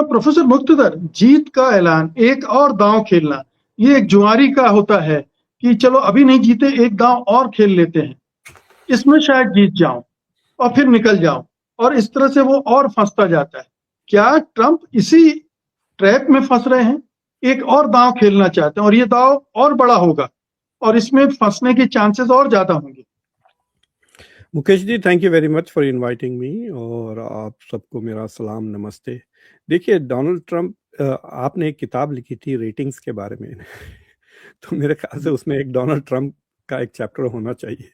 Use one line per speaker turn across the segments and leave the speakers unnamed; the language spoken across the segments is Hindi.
प्रोफेसर मुक्तदर, जीत का ऐलान, एक और दांव खेलना, ये एक जुआरी का होता है कि चलो अभी नहीं जीते, एक दांव और खेल लेते हैं, इसमें शायद जीत जाऊं और फिर निकल जाऊं, और इस तरह से वो और फंसता जाता है। क्या ट्रंप इसी ट्रैप में फंस रहे हैं? एक और दांव खेलना चाहते हैं और ये दांव और बड़ा होगा और इसमें फंसने के चांसेस और ज्यादा होंगे।
Mukesh ji, thank you very much for inviting me, और आप सबको मेरा सलाम नमस्ते। देखिए, डोनाल्ड ट्रंप, आपने एक किताब लिखी थी रेटिंग्स के बारे में तो मेरे ख्याल से उसमें एक डोनाल्ड ट्रंप का एक चैप्टर होना चाहिए।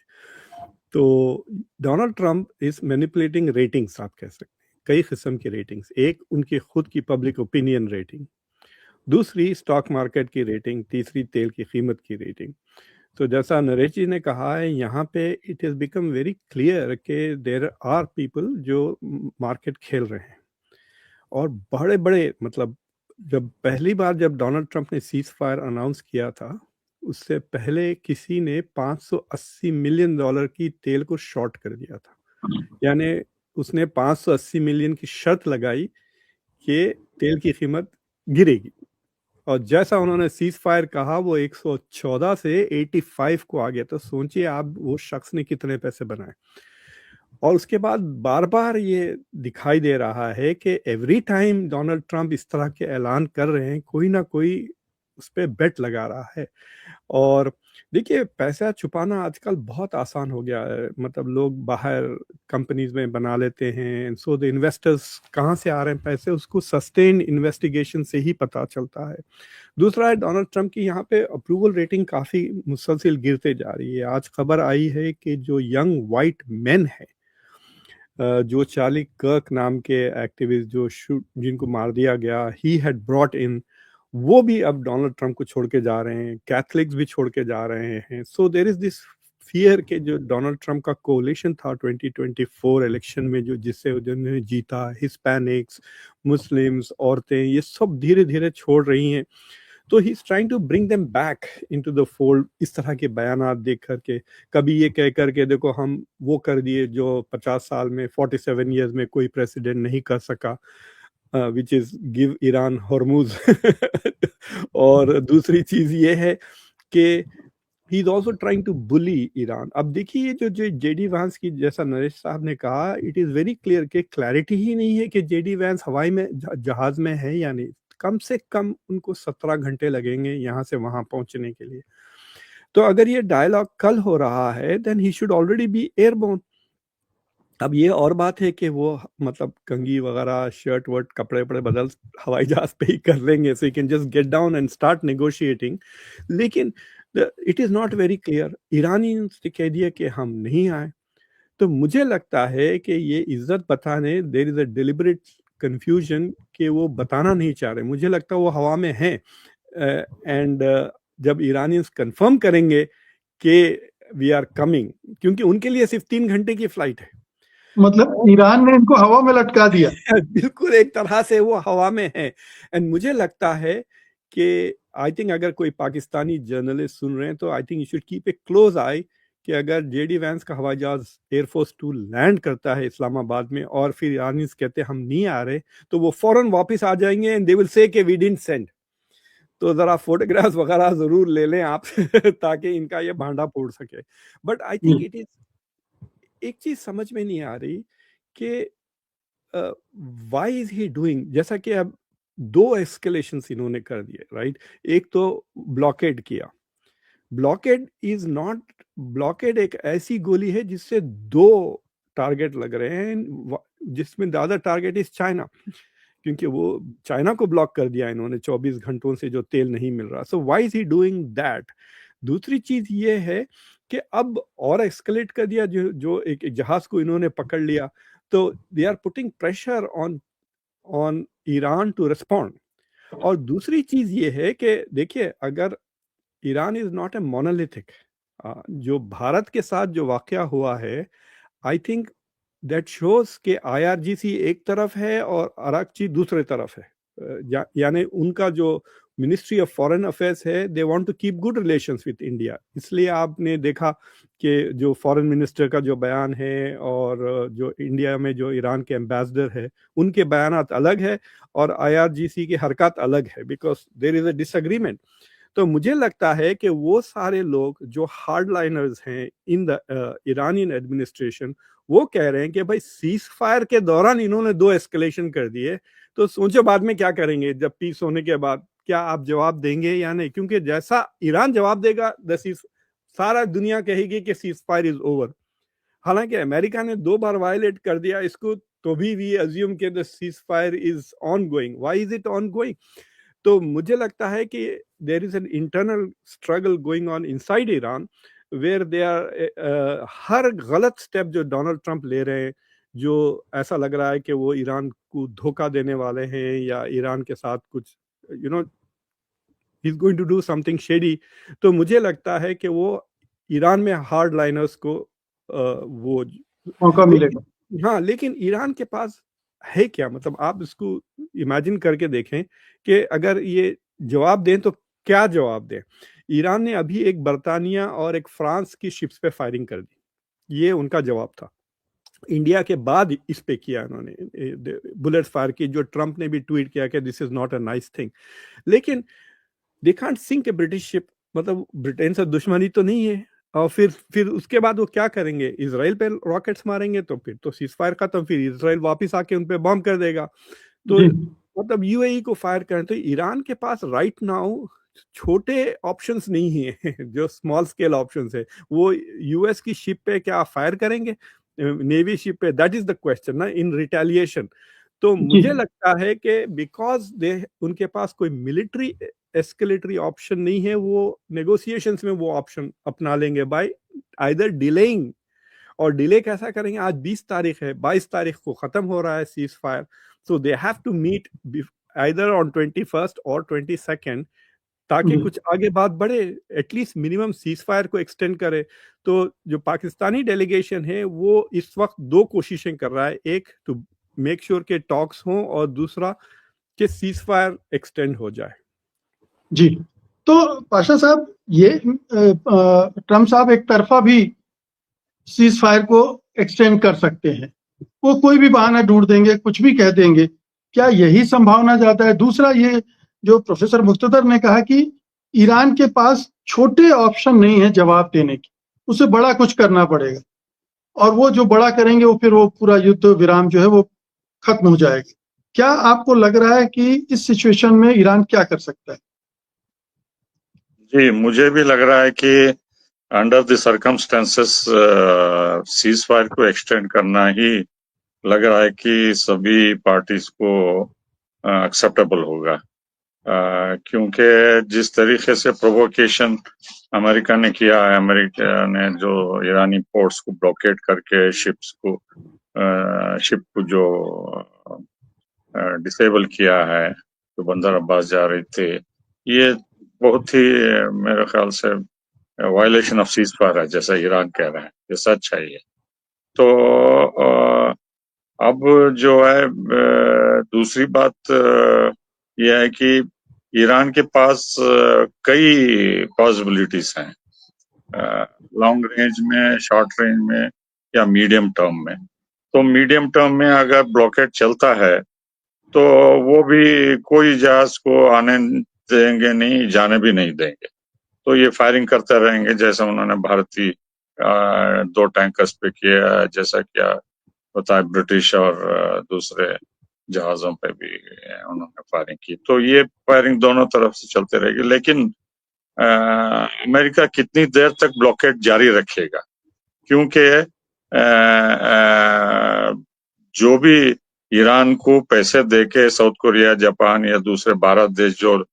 तो Donald Trump is manipulating ratings, आप कह सकते हैं कई किस्म की रेटिंग्स। एक, उनकी खुद की पब्लिक ओपिनियन रेटिंग, दूसरी स्टॉक मार्केट की रेटिंग, तीसरी तेल की कीमत की रेटिंग। तो जैसा नरेश जी ने कहा है, यहाँ पे it is become very clear कि देर आर पीपल जो मार्केट खेल रहे हैं, और बड़े बड़े, मतलब जब पहली बार जब डोनाल्ड ट्रंप ने सीज फायर अनाउंस किया था, उससे पहले किसी ने $580 मिलियन की तेल को शॉर्ट कर दिया था। यानी उसने 580 मिलियन की शर्त लगाई कि तेल की कीमत गिरेगी, और जैसा उन्होंने सीज फायर कहा वो 114 से 85 को आ गया। तो सोचिए आप, वो शख्स ने कितने पैसे बनाए। और उसके बाद बार बार ये दिखाई दे रहा है कि एवरी टाइम डोनाल्ड ट्रंप इस तरह के ऐलान कर रहे हैं, कोई ना कोई उस पर बेट लगा रहा है। और देखिए, पैसा छुपाना आजकल बहुत आसान हो गया है, मतलब लोग बाहर कंपनीज में बना लेते हैं। सो द इन्वेस्टर्स कहाँ से आ रहे हैं पैसे, उसको सस्टेन इन्वेस्टिगेशन से ही पता चलता है। दूसरा है, डोनाल्ड ट्रंप की यहाँ पे अप्रूवल रेटिंग काफ़ी मुसलसिल गिरते जा रही है। आज खबर आई है कि जो यंग वाइट मैन है, जो चार्ली कर्क नाम के एक्टिविस्ट जो शूट जिनको मार दिया गया, ही हैड ब्रॉट इन, वो भी अब डोनाल्ड ट्रंप को छोड़ के जा रहे हैं, कैथलिक्स भी छोड़ के जा रहे हैं। So there is this fear के जो डोनाल्ड ट्रंप का कोलिशन था 2024 इलेक्शन में, जो जिससे उन्होंने जीता, हिस्पैनिक्स, मुस्लिम्स, औरतें, ये सब धीरे धीरे छोड़ रही हैं। तो he is trying to bring them back into the fold, इस तरह के बयानात देख करके। कभी ये कह करके देखो हम वो कर दिए जो 50 साल में, 47 ईयर्स में कोई प्रेसिडेंट नहीं कर सका, which is give Iran Hormuz और दूसरी चीज ये है कि he is also trying to bully Iran. अब देखिए, जो जो जेडी वैंस की, जैसा नरेश साहब ने कहा, इट इज वेरी क्लियर कि क्लैरिटी ही नहीं है कि जेडी वैंस हवाई में जहाज में है या नहीं। कम से कम उनको 17 घंटे लगेंगे यहाँ से वहां पहुंचने के लिए। तो अगर ये डायलॉग कल हो रहा है, then he should already be airborne. अब ये और बात है कि वो मतलब कंगी वगैरह, शर्ट वर्ट, कपड़े वपड़े बदल हवाई जहाज पे ही कर लेंगे, so you can just get down and start negotiating. लेकिन it is not very clear. ईरानी ने कह दिया कि हम नहीं आए। तो मुझे लगता है कि ये इज्जत बताने, there is a deliberate confusion कि वो बताना नहीं चाह रहे। मुझे लगता है वो हवा में है, एंड जब ईरानियंस कंफर्म करेंगे कि वी आर कमिंग, क्योंकि उनके लिए सिर्फ 3 घंटे की फ्लाइट है।
मतलब ईरान ने इनको हवा में लटका दिया।
बिल्कुल, एक तरह से वो हवा में है। एंड मुझे लगता है कि आई थिंक अगर कोई पाकिस्तानी जर्नलिस्ट सुन रहे हैं तो I think you should keep a close eye कि अगर जेडी वैंस का हवाई जहाज एयरफोर्स 2 लैंड करता है इस्लामाबाद में और फिर ईरानीज कहते हैं हम नहीं आ रहे, तो वो फौरन वापस आ जाएंगे एंड दे विल से कि वी डिडंट सेंड। तो जरा फोटोग्राफ्स वगैरह जरूर ले लें आप ताकि इनका ये भांडा फोड़ सके। But I think it is, एक चीज समझ में नहीं आ रही कि वाई इज ही डूइंग, जैसा कि अब 2 एस्केलेशन इन्होंने कर दिए, राइट। एक तो ब्लॉकेड किया। ब्लॉकेड इज नॉट, ब्लॉकेड एक ऐसी गोली है जिससे 2 टारगेट लग रहे हैं, जिसमें ज्यादा टारगेट इज चाइना, क्योंकि वो चाइना को ब्लॉक कर दिया इन्होंने 24 घंटों से, जो तेल नहीं मिल रहा। So why is he doing that. दूसरी चीज ये है कि अब और एक्सकलेट कर दिया, जो जो एक जहाज को इन्होंने पकड़ लिया, तो they are putting pressure on on Iran to respond. और दूसरी चीज ये है कि देखिए, अगर Iran is not a monolithic, जो भारत के साथ जो वाकया हुआ है, आई थिंक दैट शोज के आईआरजीसी एक तरफ है और अराकची दूसरे तरफ है। यानी उनका जो मिनिस्ट्री ऑफ फॉरेन अफेयर्स है, they want to keep good relations with India. इसलिए आपने देखा कि जो फॉरेन मिनिस्टर का जो बयान है और जो इंडिया में जो ईरान के एम्बेसडर है उनके बयानात अलग है और IRGC की हरकत अलग है, because there is a disagreement. तो मुझे लगता है कि वो सारे लोग जो हार्डलाइनर्स हैं इन द ईरानियन एडमिनिस्ट्रेशन, वो कह रहे हैं कि भाई सीज फायर के दौरान इन्होंने 2 एस्केलेशन कर दिए, तो सोचो बाद में क्या करेंगे, जब पीस होने के बाद क्या आप जवाब देंगे या नहीं? क्योंकि जैसा ईरान जवाब देगा सारा दुनिया कहेगी कि सीज फायर इज ओवर। हालांकि अमेरिका ने 2 बार वायलेट कर दिया इसको, तो भी वी अज्यूम के the cease fire is on going. Why is it on going? तो मुझे लगता है कि there is an internal struggle going on inside Iran, where they are हर गलत स्टेप जो डोनाल्ड ट्रंप ले रहे हैं, जो ऐसा लग रहा है कि वो ईरान को धोखा देने वाले हैं या ईरान के साथ कुछ you know he is going to do something shady, तो मुझे लगता है कि वो ईरान में हार्ड लाइनर्स को वो
मौका मिलेगा।
हाँ, लेकिन ईरान के पास है क्या? मतलब आप इसको इमेजिन करके देखें कि अगर ये जवाब दें तो क्या जवाब दें? ईरान ने अभी एक बर्तानिया और एक फ्रांस की शिप्स पे फायरिंग कर दी, ये उनका जवाब था। इंडिया के बाद इस पे किया उन्होंने बुलेट फायर की, जो ट्रंप ने भी ट्वीट किया कि this is not a nice thing. लेकिन they can't sink a British ship, मतलब ब्रिटेन से दुश्मनी तो नहीं है। और फिर उसके बाद वो क्या करेंगे? इसराइल पे रॉकेट्स मारेंगे, तो फिर तो सीज फायर खत्म, फिर इसराइल वापस आके उन पे बॉम्ब कर देगा। तो
जी
मतलब UAE को फायर करें, तो ईरान के पास राइट नाउ छोटे ऑप्शंस नहीं है जो स्मॉल स्केल ऑप्शंस है। वो US की शिप पे क्या फायर करेंगे, नेवी शिप पे? दैट इज द क्वेश्चन ना, इन रिटेलिएशन। तो
जी
मुझे लगता है कि बिकॉज दे उनके पास कोई मिलिट्री एस्केलेटरी ऑप्शन नहीं है, वो नेगोशिएशंस में वो ऑप्शन अपना लेंगे बाय आइदर डिलेइंग। और डिले कैसा करेंगे? आज 20 तारीख है, 22 तारीख को खत्म हो रहा है ceasefire, so they have to meet either on 21st और 22nd, ताकि
जी
कुछ आगे बात बढ़े, एटलीस्ट मिनिमम सीज फायर को एक्सटेंड करे। तो जो पाकिस्तानी डेलीगेशन है वो इस वक्त 2 कोशिशें कर रहा है, एक टू मेक श्योर के टॉक्स हों और दूसरा कि सीज फायर एक्सटेंड हो जाए।
जी। तो पाशा साहब, ये ट्रम्प साहब एक तरफा भी सीज फायर को एक्सटेंड कर सकते हैं, वो कोई भी बहाना ढूंढ देंगे, कुछ भी कह देंगे। क्या यही संभावना ज्यादा है? दूसरा, ये जो प्रोफेसर मुक्तदर ने कहा कि ईरान के पास छोटे ऑप्शन नहीं है जवाब देने की, उसे बड़ा कुछ करना पड़ेगा, और वो जो बड़ा करेंगे वो फिर वो पूरा युद्ध विराम जो है वो खत्म हो जाएगा। क्या आपको लग रहा है कि इस सिचुएशन में ईरान क्या कर सकता है?
जी, मुझे भी लग रहा है कि under the circumstances cease fire को एक्सटेंड करना ही लग रहा है कि सभी पार्टीज को एक्सेप्टेबल होगा, क्योंकि जिस तरीके से प्रोवोकेशन अमेरिका ने किया है, अमेरिका ने जो ईरानी पोर्ट्स को ब्लॉकेट करके शिप को जो डिसेबल किया है, जो बंदर अब्बास जा रहे थे, ये बहुत ही मेरे ख्याल से वायलेशन ऑफ सीज फायर है, जैसा ईरान कह रहे हैं, ये सच है ये। तो अब जो है दूसरी बात यह है कि ईरान के पास कई पॉसिबिलिटीज हैं, लॉन्ग रेंज में, शॉर्ट रेंज में या मीडियम टर्म में। तो मीडियम टर्म में अगर ब्लॉकेट चलता है तो वो भी कोई जहाज को आने देंगे नहीं, जाने भी नहीं देंगे, तो ये फायरिंग करते रहेंगे, जैसा उन्होंने भारतीय 2 टैंकर्स पे किया, जैसा क्या बताया ब्रिटिश और दूसरे जहाजों पे भी उन्होंने फायरिंग की। तो ये फायरिंग दोनों तरफ से चलते रहेगी, लेकिन अमेरिका कितनी देर तक ब्लॉकेट जारी रखेगा? क्योंकि जो भी ईरान को पैसे देके साउथ कोरिया, जापान या दूसरे 12 देश जो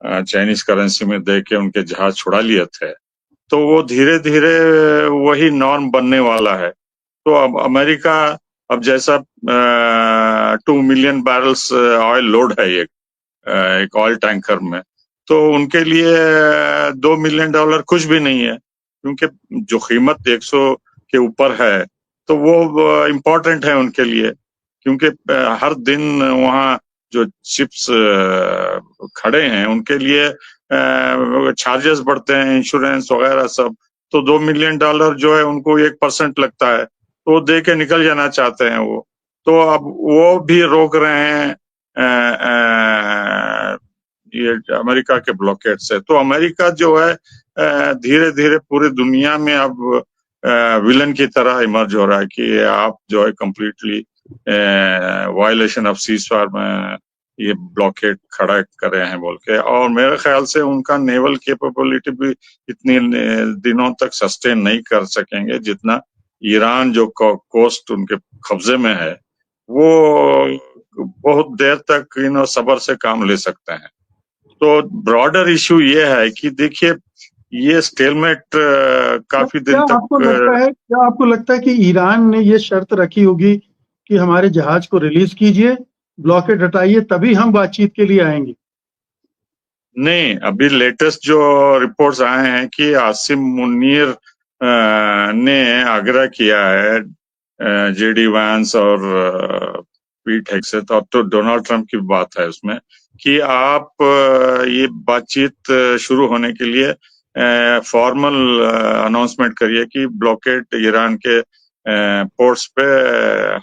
चाइनीज करेंसी में देके उनके जहाज छुड़ा लिए थे, तो वो धीरे धीरे वही नॉर्म बनने वाला है। तो अब अमेरिका, अब जैसा 2 मिलियन बैरल्स ऑयल लोड है एक ऑयल टैंकर में, तो उनके लिए $2 मिलियन कुछ भी नहीं है, क्योंकि जो कीमत 100 के ऊपर है तो वो इम्पोर्टेंट है उनके लिए, क्योंकि हर दिन वहाँ जो शिप्स खड़े हैं उनके लिए चार्जेस बढ़ते हैं, इंश्योरेंस वगैरह सब। तो $2 मिलियन जो है उनको 1% लगता है, तो दे के निकल जाना चाहते हैं वो। तो अब वो भी रोक रहे हैं ये अमेरिका के ब्लॉकेट से। तो अमेरिका जो है धीरे धीरे पूरी दुनिया में अब विलन की तरह इमर्ज हो रहा है कि आप जो है कंप्लीटली वायलेशन ऑफ सीजफायर में ये ब्लॉकेट खड़ा कर रहे हैं बोल के। और मेरे ख्याल से उनका नेवल कैपेबिलिटी भी इतनी दिनों तक सस्टेन नहीं कर सकेंगे जितना ईरान जो कोस्ट उनके कब्जे में है वो बहुत देर तक सब्र से काम ले सकते हैं। तो ब्रॉडर इश्यू ये है कि देखिए ये स्टेलमेट काफी दिन तक
क्या आपको लगता है कि ईरान ने ये शर्त रखी होगी कि हमारे जहाज को रिलीज कीजिए, ब्लॉकेट हटाइए, तभी हम बातचीत के लिए आएंगे?
नहीं, अभी लेटेस्ट जो रिपोर्ट्स आए हैं कि आसिम मुनीर ने आग्रह किया है जेडी वैंस और पीट हेगसेथ, तो डोनाल्ड ट्रंप की बात है उसमें कि आप ये बातचीत शुरू होने के लिए फॉर्मल अनाउंसमेंट करिए कि ब्लॉकेट ईरान के पोर्ट्स पे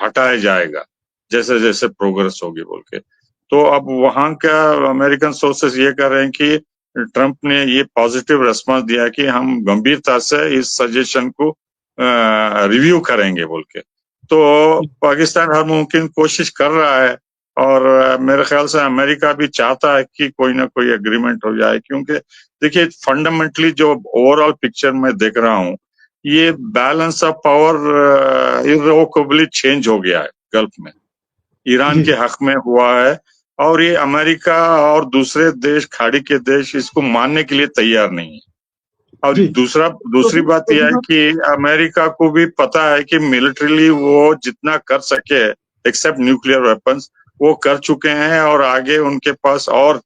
हटाया जाएगा जैसे जैसे प्रोग्रेस होगी बोल के। तो अब वहां का अमेरिकन सोर्सेस ये कह रहे हैं कि ट्रंप ने ये पॉजिटिव रेस्पॉन्स दिया कि हम गंभीरता से इस सजेशन को रिव्यू करेंगे बोल के। तो पाकिस्तान हर मुमकिन कोशिश कर रहा है और मेरे ख्याल से अमेरिका भी चाहता है कि कोई ना कोई एग्रीमेंट हो जाए, क्योंकि देखिए फंडामेंटली जो ओवरऑल पिक्चर में देख रहा हूँ ये बैलेंस ऑफ पावर इररिवोकेबली चेंज हो गया है गल्फ में, ईरान के हक में हुआ है। और ये अमेरिका और दूसरे देश, खाड़ी के देश इसको मानने के लिए तैयार नहीं है। और दूसरी बात यह है कि अमेरिका को भी पता है कि मिलिट्रीली वो जितना कर सके एक्सेप्ट न्यूक्लियर वेपन्स वो कर चुके हैं और आगे उनके पास और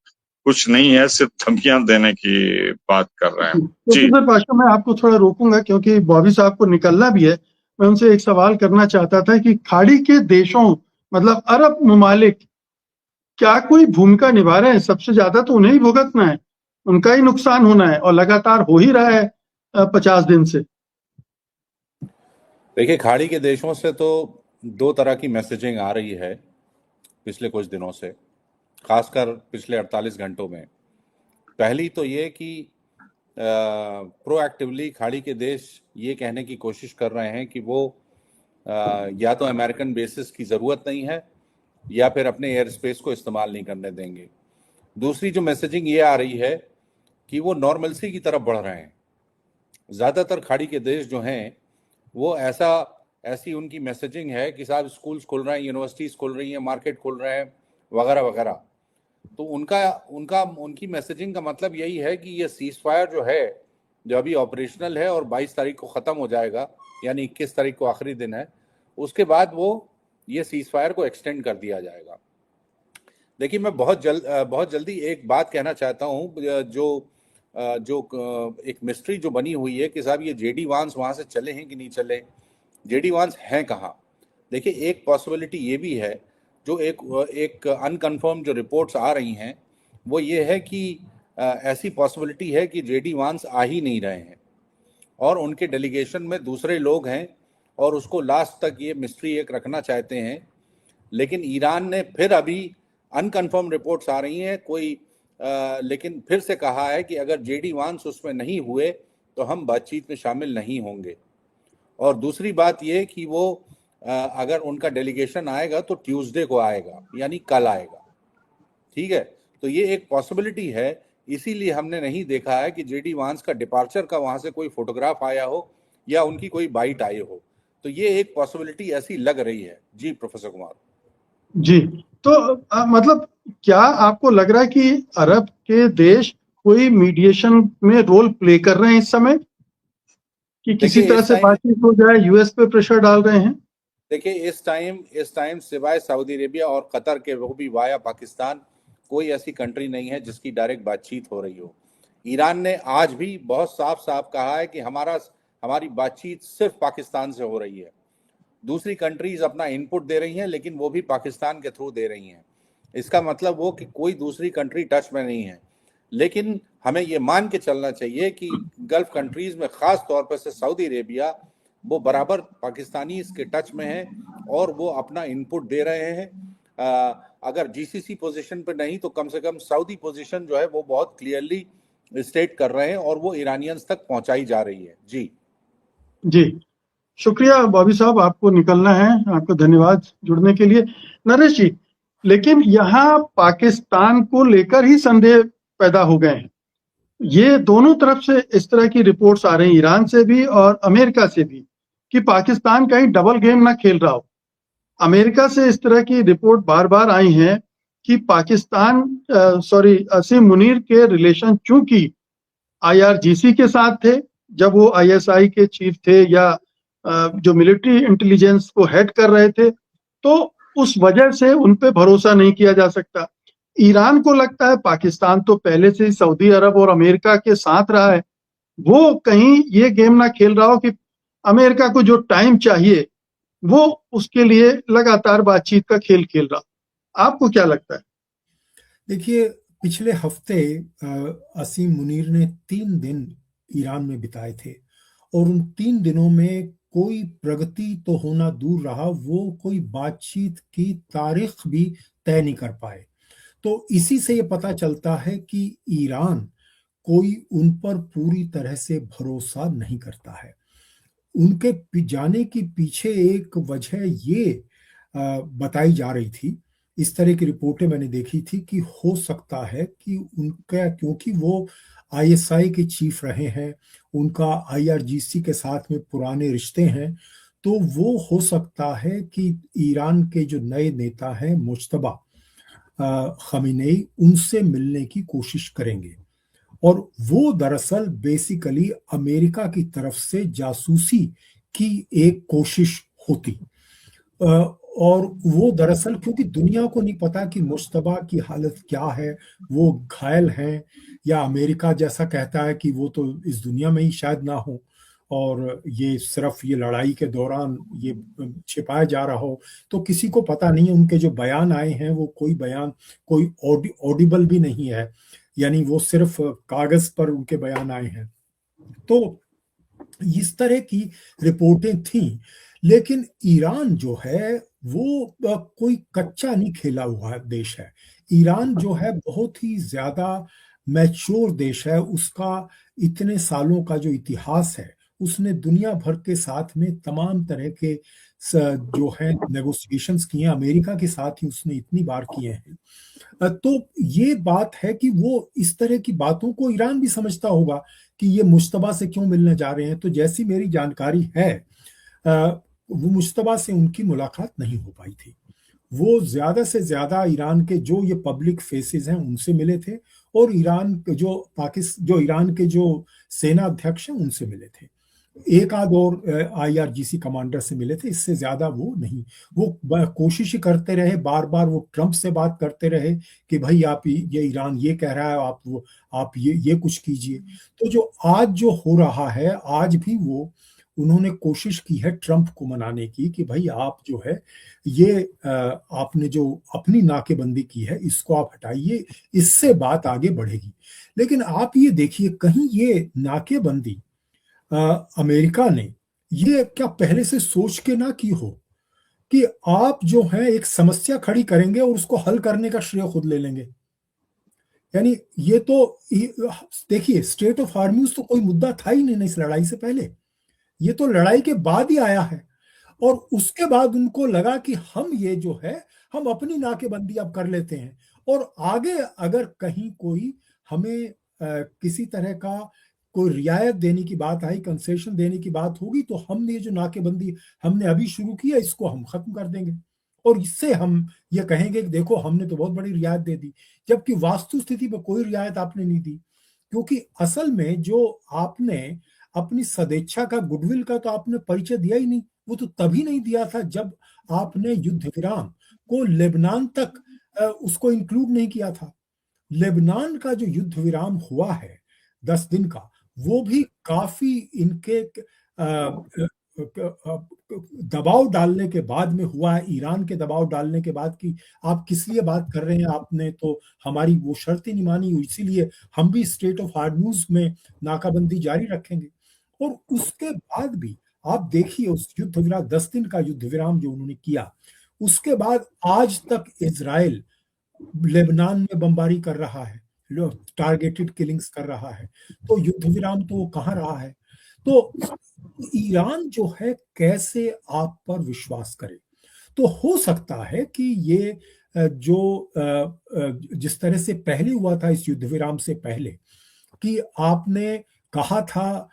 कुछ नहीं है, सिर्फ धमकियां देने की बात कर रहे हैं।
जी पाशा, मैं आपको थोड़ा रोकूंगा क्योंकि बॉबी साहब को निकलना भी है। मैं उनसे एक सवाल करना चाहता था कि खाड़ी के देशों मतलब अरब ममालिक क्या कोई भूमिका निभा रहे हैं? सबसे ज्यादा तो उन्हें ही भुगतना है, उनका ही नुकसान होना है और लगातार हो ही रहा है 50 दिन से।
देखिए, खाड़ी के देशों से तो दो तरह की मैसेजिंग आ रही है पिछले कुछ दिनों से, खासकर पिछले 48 घंटों में। पहली तो ये कि प्रोएक्टिवली खाड़ी के देश ये कहने की कोशिश कर रहे हैं कि वो या तो अमेरिकन बेसिस की ज़रूरत नहीं है या फिर अपने एयर स्पेस को इस्तेमाल नहीं करने देंगे। दूसरी जो मैसेजिंग ये आ रही है कि वो नॉर्मलसी की तरफ बढ़ रहे हैं। ज़्यादातर खाड़ी के देश जो हैं वो ऐसी उनकी मैसेजिंग है कि साहब स्कूल्स खुल रहे हैं, यूनिवर्सिटीज़ खुल रही हैं, मार्केट खुल रहे हैं वगैरह वगैरह। तो उनकी मैसेजिंग का मतलब यही है कि ये सीज फायर जो है, जो अभी ऑपरेशनल है और 22 तारीख को ख़त्म हो जाएगा, यानी 21 तारीख को आखिरी दिन है, उसके बाद वो ये सीज फायर को एक्सटेंड कर दिया जाएगा। देखिए, मैं बहुत जल्दी एक बात कहना चाहता हूँ, जो एक मिस्ट्री जो बनी हुई है कि साहब ये जेडी वांस वहाँ से चले हैं कि नहीं चले, जेडी वांस हैं कहाँ। देखिए, एक पॉसिबिलिटी ये भी है, जो एक अनकन्फर्म जो रिपोर्ट्स आ रही हैं वो ये है कि ऐसी पॉसिबिलिटी है कि जेडी वांस आ ही नहीं रहे हैं और उनके डेलीगेशन में दूसरे लोग हैं और उसको लास्ट तक ये मिस्ट्री एक रखना चाहते हैं। लेकिन ईरान ने फिर अभी अनकन्फर्म रिपोर्ट्स आ रही हैं लेकिन फिर से कहा है कि अगर जेडी वांस उसमें नहीं हुए तो हम बातचीत में शामिल नहीं होंगे। और दूसरी बात ये कि वो अगर उनका डेलीगेशन आएगा तो ट्यूसडे को आएगा, यानी कल आएगा। ठीक है, तो ये एक पॉसिबिलिटी है। इसीलिए हमने नहीं देखा है कि जेडी वांस का डिपार्चर का वहां से कोई फोटोग्राफ आया हो या उनकी कोई बाइट आई हो। तो ये एक पॉसिबिलिटी ऐसी लग रही है। जी प्रोफेसर कुमार
जी, तो मतलब क्या आपको लग रहा है कि अरब के देश कोई मीडिएशन में रोल प्ले कर रहे हैं इस समय, कि किसी तरह से बातचीत हो जाए? यूएस पे प्रेशर डाल रहे हैं?
देखिए, इस टाइम सिवाय सऊदी अरेबिया और कतर के, वो भी वाया पाकिस्तान, कोई ऐसी कंट्री नहीं है जिसकी डायरेक्ट बातचीत हो रही हो। ईरान ने आज भी बहुत साफ साफ कहा है कि हमारी बातचीत सिर्फ पाकिस्तान से हो रही है। दूसरी कंट्रीज अपना इनपुट दे रही हैं लेकिन वो भी पाकिस्तान के थ्रू दे रही हैं। इसका मतलब वो कि कोई दूसरी कंट्री टच में नहीं है। लेकिन हमें ये मान के चलना चाहिए कि गल्फ कंट्रीज में खास तौर पर से सऊदी अरेबिया वो बराबर पाकिस्तानी इसके टच में है और वो अपना इनपुट दे रहे हैं। अगर जीसीसी पोजीशन पे नहीं तो कम से कम सऊदी पोजीशन जो है वो बहुत क्लियरली स्टेट कर रहे हैं और वो ईरानियंस तक पहुंचाई जा रही है। जी
जी, शुक्रिया बॉबी साहब, आपको निकलना है, आपको धन्यवाद जुड़ने के लिए। नरेश जी, लेकिन यहाँ पाकिस्तान को लेकर ही संदेह पैदा हो गए हैं। ये दोनों तरफ से इस तरह की रिपोर्ट्स आ रही हैं, ईरान से भी और अमेरिका से भी, कि पाकिस्तान कहीं डबल गेम ना खेल रहा हो। अमेरिका से इस तरह की रिपोर्ट बार बार आई है कि पाकिस्तान असीम मुनीर के रिलेशन चूंकि आईआरजीसी के साथ थे जब वो आईएसआई के चीफ थे या जो मिलिट्री इंटेलिजेंस को हेड कर रहे थे, तो उस वजह से उन पे भरोसा नहीं किया जा सकता। ईरान को लगता है पाकिस्तान तो पहले से ही सऊदी अरब और अमेरिका के साथ रहा है, वो कहीं ये गेम ना खेल रहा हो कि अमेरिका को जो टाइम चाहिए वो उसके लिए लगातार बातचीत का खेल खेल रहा। आपको क्या लगता है?
देखिए, पिछले हफ्ते असीम मुनीर ने 3 दिन ईरान में बिताए थे और उन 3 दिनों में कोई प्रगति तो होना दूर रहा, वो कोई बातचीत की तारीख भी तय नहीं कर पाए। तो इसी से ये पता चलता है कि ईरान कोई उन पर पूरी तरह से भरोसा नहीं करता है। उनके जाने की पीछे एक वजह ये बताई जा रही थी, इस तरह की रिपोर्टें मैंने देखी थी कि हो सकता है कि उनका, क्योंकि वो आईएसआई के चीफ रहे हैं, उनका आईआरजीसी के साथ में पुराने रिश्ते हैं, तो वो हो सकता है कि ईरान के जो नए नेता हैं मुज्तबा खमीनेई, उनसे मिलने की कोशिश करेंगे। और वो दरअसल बेसिकली अमेरिका की तरफ से जासूसी की एक कोशिश होती। और वो दरअसल, क्योंकि दुनिया को नहीं पता कि मुश्तबा की हालत क्या है, वो घायल हैं या अमेरिका जैसा कहता है कि वो तो इस दुनिया में ही शायद ना हो और ये सिर्फ ये लड़ाई के दौरान ये छिपाया जा रहा हो, तो किसी को पता नहीं है। उनके जो बयान आए हैं वो कोई बयान कोई ऑडिबल भी नहीं है, यानी वो सिर्फ कागज पर उनके बयान आए हैं। तो इस तरह की रिपोर्टें थी, लेकिन ईरान जो है वो कोई कच्चा नहीं खेला हुआ देश है। ईरान जो है बहुत ही ज्यादा मैच्योर देश है, उसका इतने सालों का जो इतिहास है, उसने दुनिया भर के साथ में तमाम तरह के जो है नेगोशिएशंस किए हैं, अमेरिका के साथ ही उसने इतनी बार किए हैं। तो ये बात है कि वो इस तरह की बातों को ईरान भी समझता होगा कि ये मुश्तबा से क्यों मिलने जा रहे हैं। तो जैसी मेरी जानकारी है, वो मुश्तबा से उनकी मुलाकात नहीं हो पाई थी। वो ज्यादा से ज्यादा ईरान के जो ये पब्लिक फेसेस हैं उनसे मिले थे और जो ईरान के जो सेना अध्यक्ष हैं उनसे मिले थे। एक आध और आईआरजीसी कमांडर से मिले थे, इससे ज्यादा वो नहीं। वो कोशिश ही करते रहे, बार बार वो ट्रंप से बात करते रहे कि भाई आप ये ईरान ये कह रहा है, आप ये कुछ कीजिए। तो जो आज जो हो रहा है, आज भी वो उन्होंने कोशिश की है ट्रंप को मनाने की कि भाई आप जो है ये आपने जो अपनी नाकेबंदी की है इसको आप हटाइए, इससे बात आगे बढ़ेगी। लेकिन आप ये देखिए, कहीं ये नाकेबंदी अमेरिका ने ये क्या पहले से सोच के ना की हो कि आप जो है एक समस्या खड़ी करेंगे और उसको हल करने का श्रेय खुद ले लेंगे। यानी ये तो देखिए, स्टेट ऑफ हार्मूज तो कोई मुद्दा था ही नहीं इस लड़ाई से पहले, ये तो लड़ाई के बाद ही आया है। और उसके बाद उनको लगा कि हम ये जो है हम अपनी नाकेबंदी अब कर लेते हैं और आगे अगर कहीं कोई हमें किसी तरह का कोई रियायत देने की बात आई, कंसेशन देने की बात होगी, तो हमने ये जो नाकेबंदी हमने अभी शुरू की है इसको हम खत्म कर देंगे और इससे हम ये कहेंगे कि देखो हमने तो बहुत बड़ी रियायत दे दी, जबकि वास्तु स्थिति में कोई रियायत आपने नहीं दी। क्योंकि असल में जो आपने अपनी सदिच्छा का, गुडविल का तो आपने परिचय दिया ही नहीं। वो तो तभी नहीं दिया था जब आपने युद्ध विराम को लेबनान तक उसको इंक्लूड नहीं किया था। लेबनान का जो युद्ध विराम हुआ है 10 दिन का, वो भी काफी इनके दबाव डालने के बाद में हुआ है, ईरान के दबाव डालने के बाद कि आप किस लिए बात कर रहे हैं, आपने तो हमारी वो शर्त ही नहीं मानी, इसीलिए हम भी स्टेट ऑफ हार्मूज में नाकाबंदी जारी रखेंगे। और उसके बाद भी आप देखिए उस युद्ध विराम, 10 दिन का युद्ध विराम जो उन्होंने किया, उसके बाद आज तक इजराइल लेबनान में बमबारी कर रहा है, टारगेटेड किलिंग्स कर रहा है, तो युद्ध विराम तो वो कहाँ रहा है। तो ईरान जो है कैसे आप पर विश्वास करे। तो हो सकता है कि ये जो जिस तरह से पहले हुआ था इस युद्ध विराम से पहले, कि आपने कहा था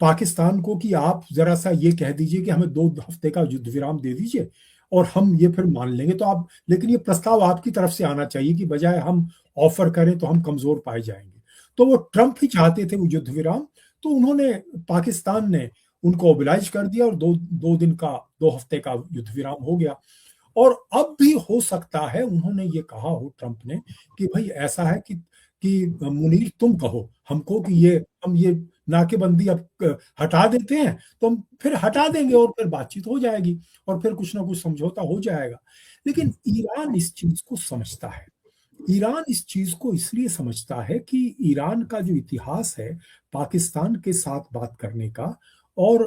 पाकिस्तान को कि आप जरा सा ये कह दीजिए कि हमें 2 हफ्ते का युद्ध विराम दे दीजिए और हम ये फिर मान लेंगे, तो आप, लेकिन ये प्रस्ताव आपकी तरफ से आना चाहिए कि बजाय हम ऑफर करें तो हम कमजोर पाए जाएंगे। तो वो ट्रंप ही चाहते थे वो युद्ध विराम, तो उन्होंने, पाकिस्तान ने उनको ओबिलाइज कर दिया और 2 हफ्ते का युद्ध विराम हो गया। और अब भी हो सकता है उन्होंने ये कहा हो ट्रंप ने कि भाई ऐसा है कि मुनीर तुम कहो हमको कि हम ये नाकेबंदी अब हटा देते हैं, तो हम फिर हटा देंगे और फिर बातचीत हो जाएगी और फिर कुछ ना कुछ समझौता हो जाएगा। लेकिन ईरान इस चीज को समझता है। ईरान इस चीज को इसलिए समझता है कि ईरान का जो इतिहास है पाकिस्तान के साथ बात करने का और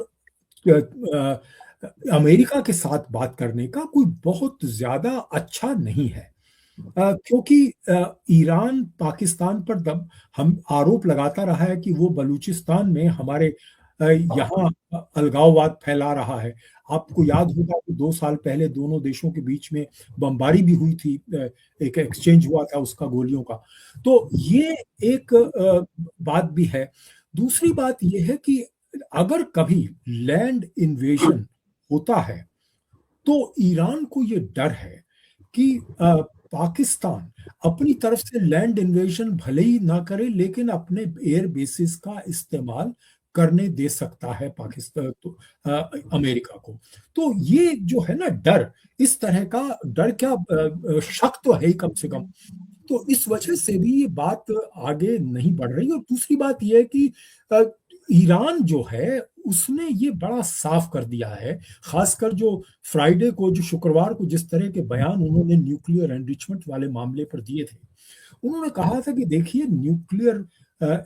अमेरिका के साथ बात करने का कोई बहुत ज्यादा अच्छा नहीं है। क्योंकि ईरान पाकिस्तान पर हम आरोप लगाता रहा है कि वो बलूचिस्तान में हमारे यहाँ अलगाववाद फैला रहा है। आपको याद होगा कि 2 साल पहले दोनों देशों के बीच में बमबारी भी हुई थी, एक एक्सचेंज हुआ था उसका गोलियों का। तो ये एक बात भी है। दूसरी बात ये है कि अगर कभी लैंड इन्वेजन होता है तो ईरान को ये डर है कि पाकिस्तान अपनी तरफ से लैंड इन्वेजन भले ही ना करे लेकिन अपने एयर बेसिस का इस्तेमाल करने दे सकता है पाकिस्तान तो अमेरिका को। तो ये जो है ना डर, इस तरह का डर, क्या शक तो है ही कम से कम। तो इस वजह से भी ये बात आगे नहीं बढ़ रही। और दूसरी बात यह है कि ईरान जो है उसने ये बड़ा साफ कर दिया है, खासकर जो फ्राइडे को, जो शुक्रवार को जिस तरह के बयान उन्होंने न्यूक्लियर एनरिचमेंट वाले मामले पर दिए थे, उन्होंने कहा था कि देखिए न्यूक्लियर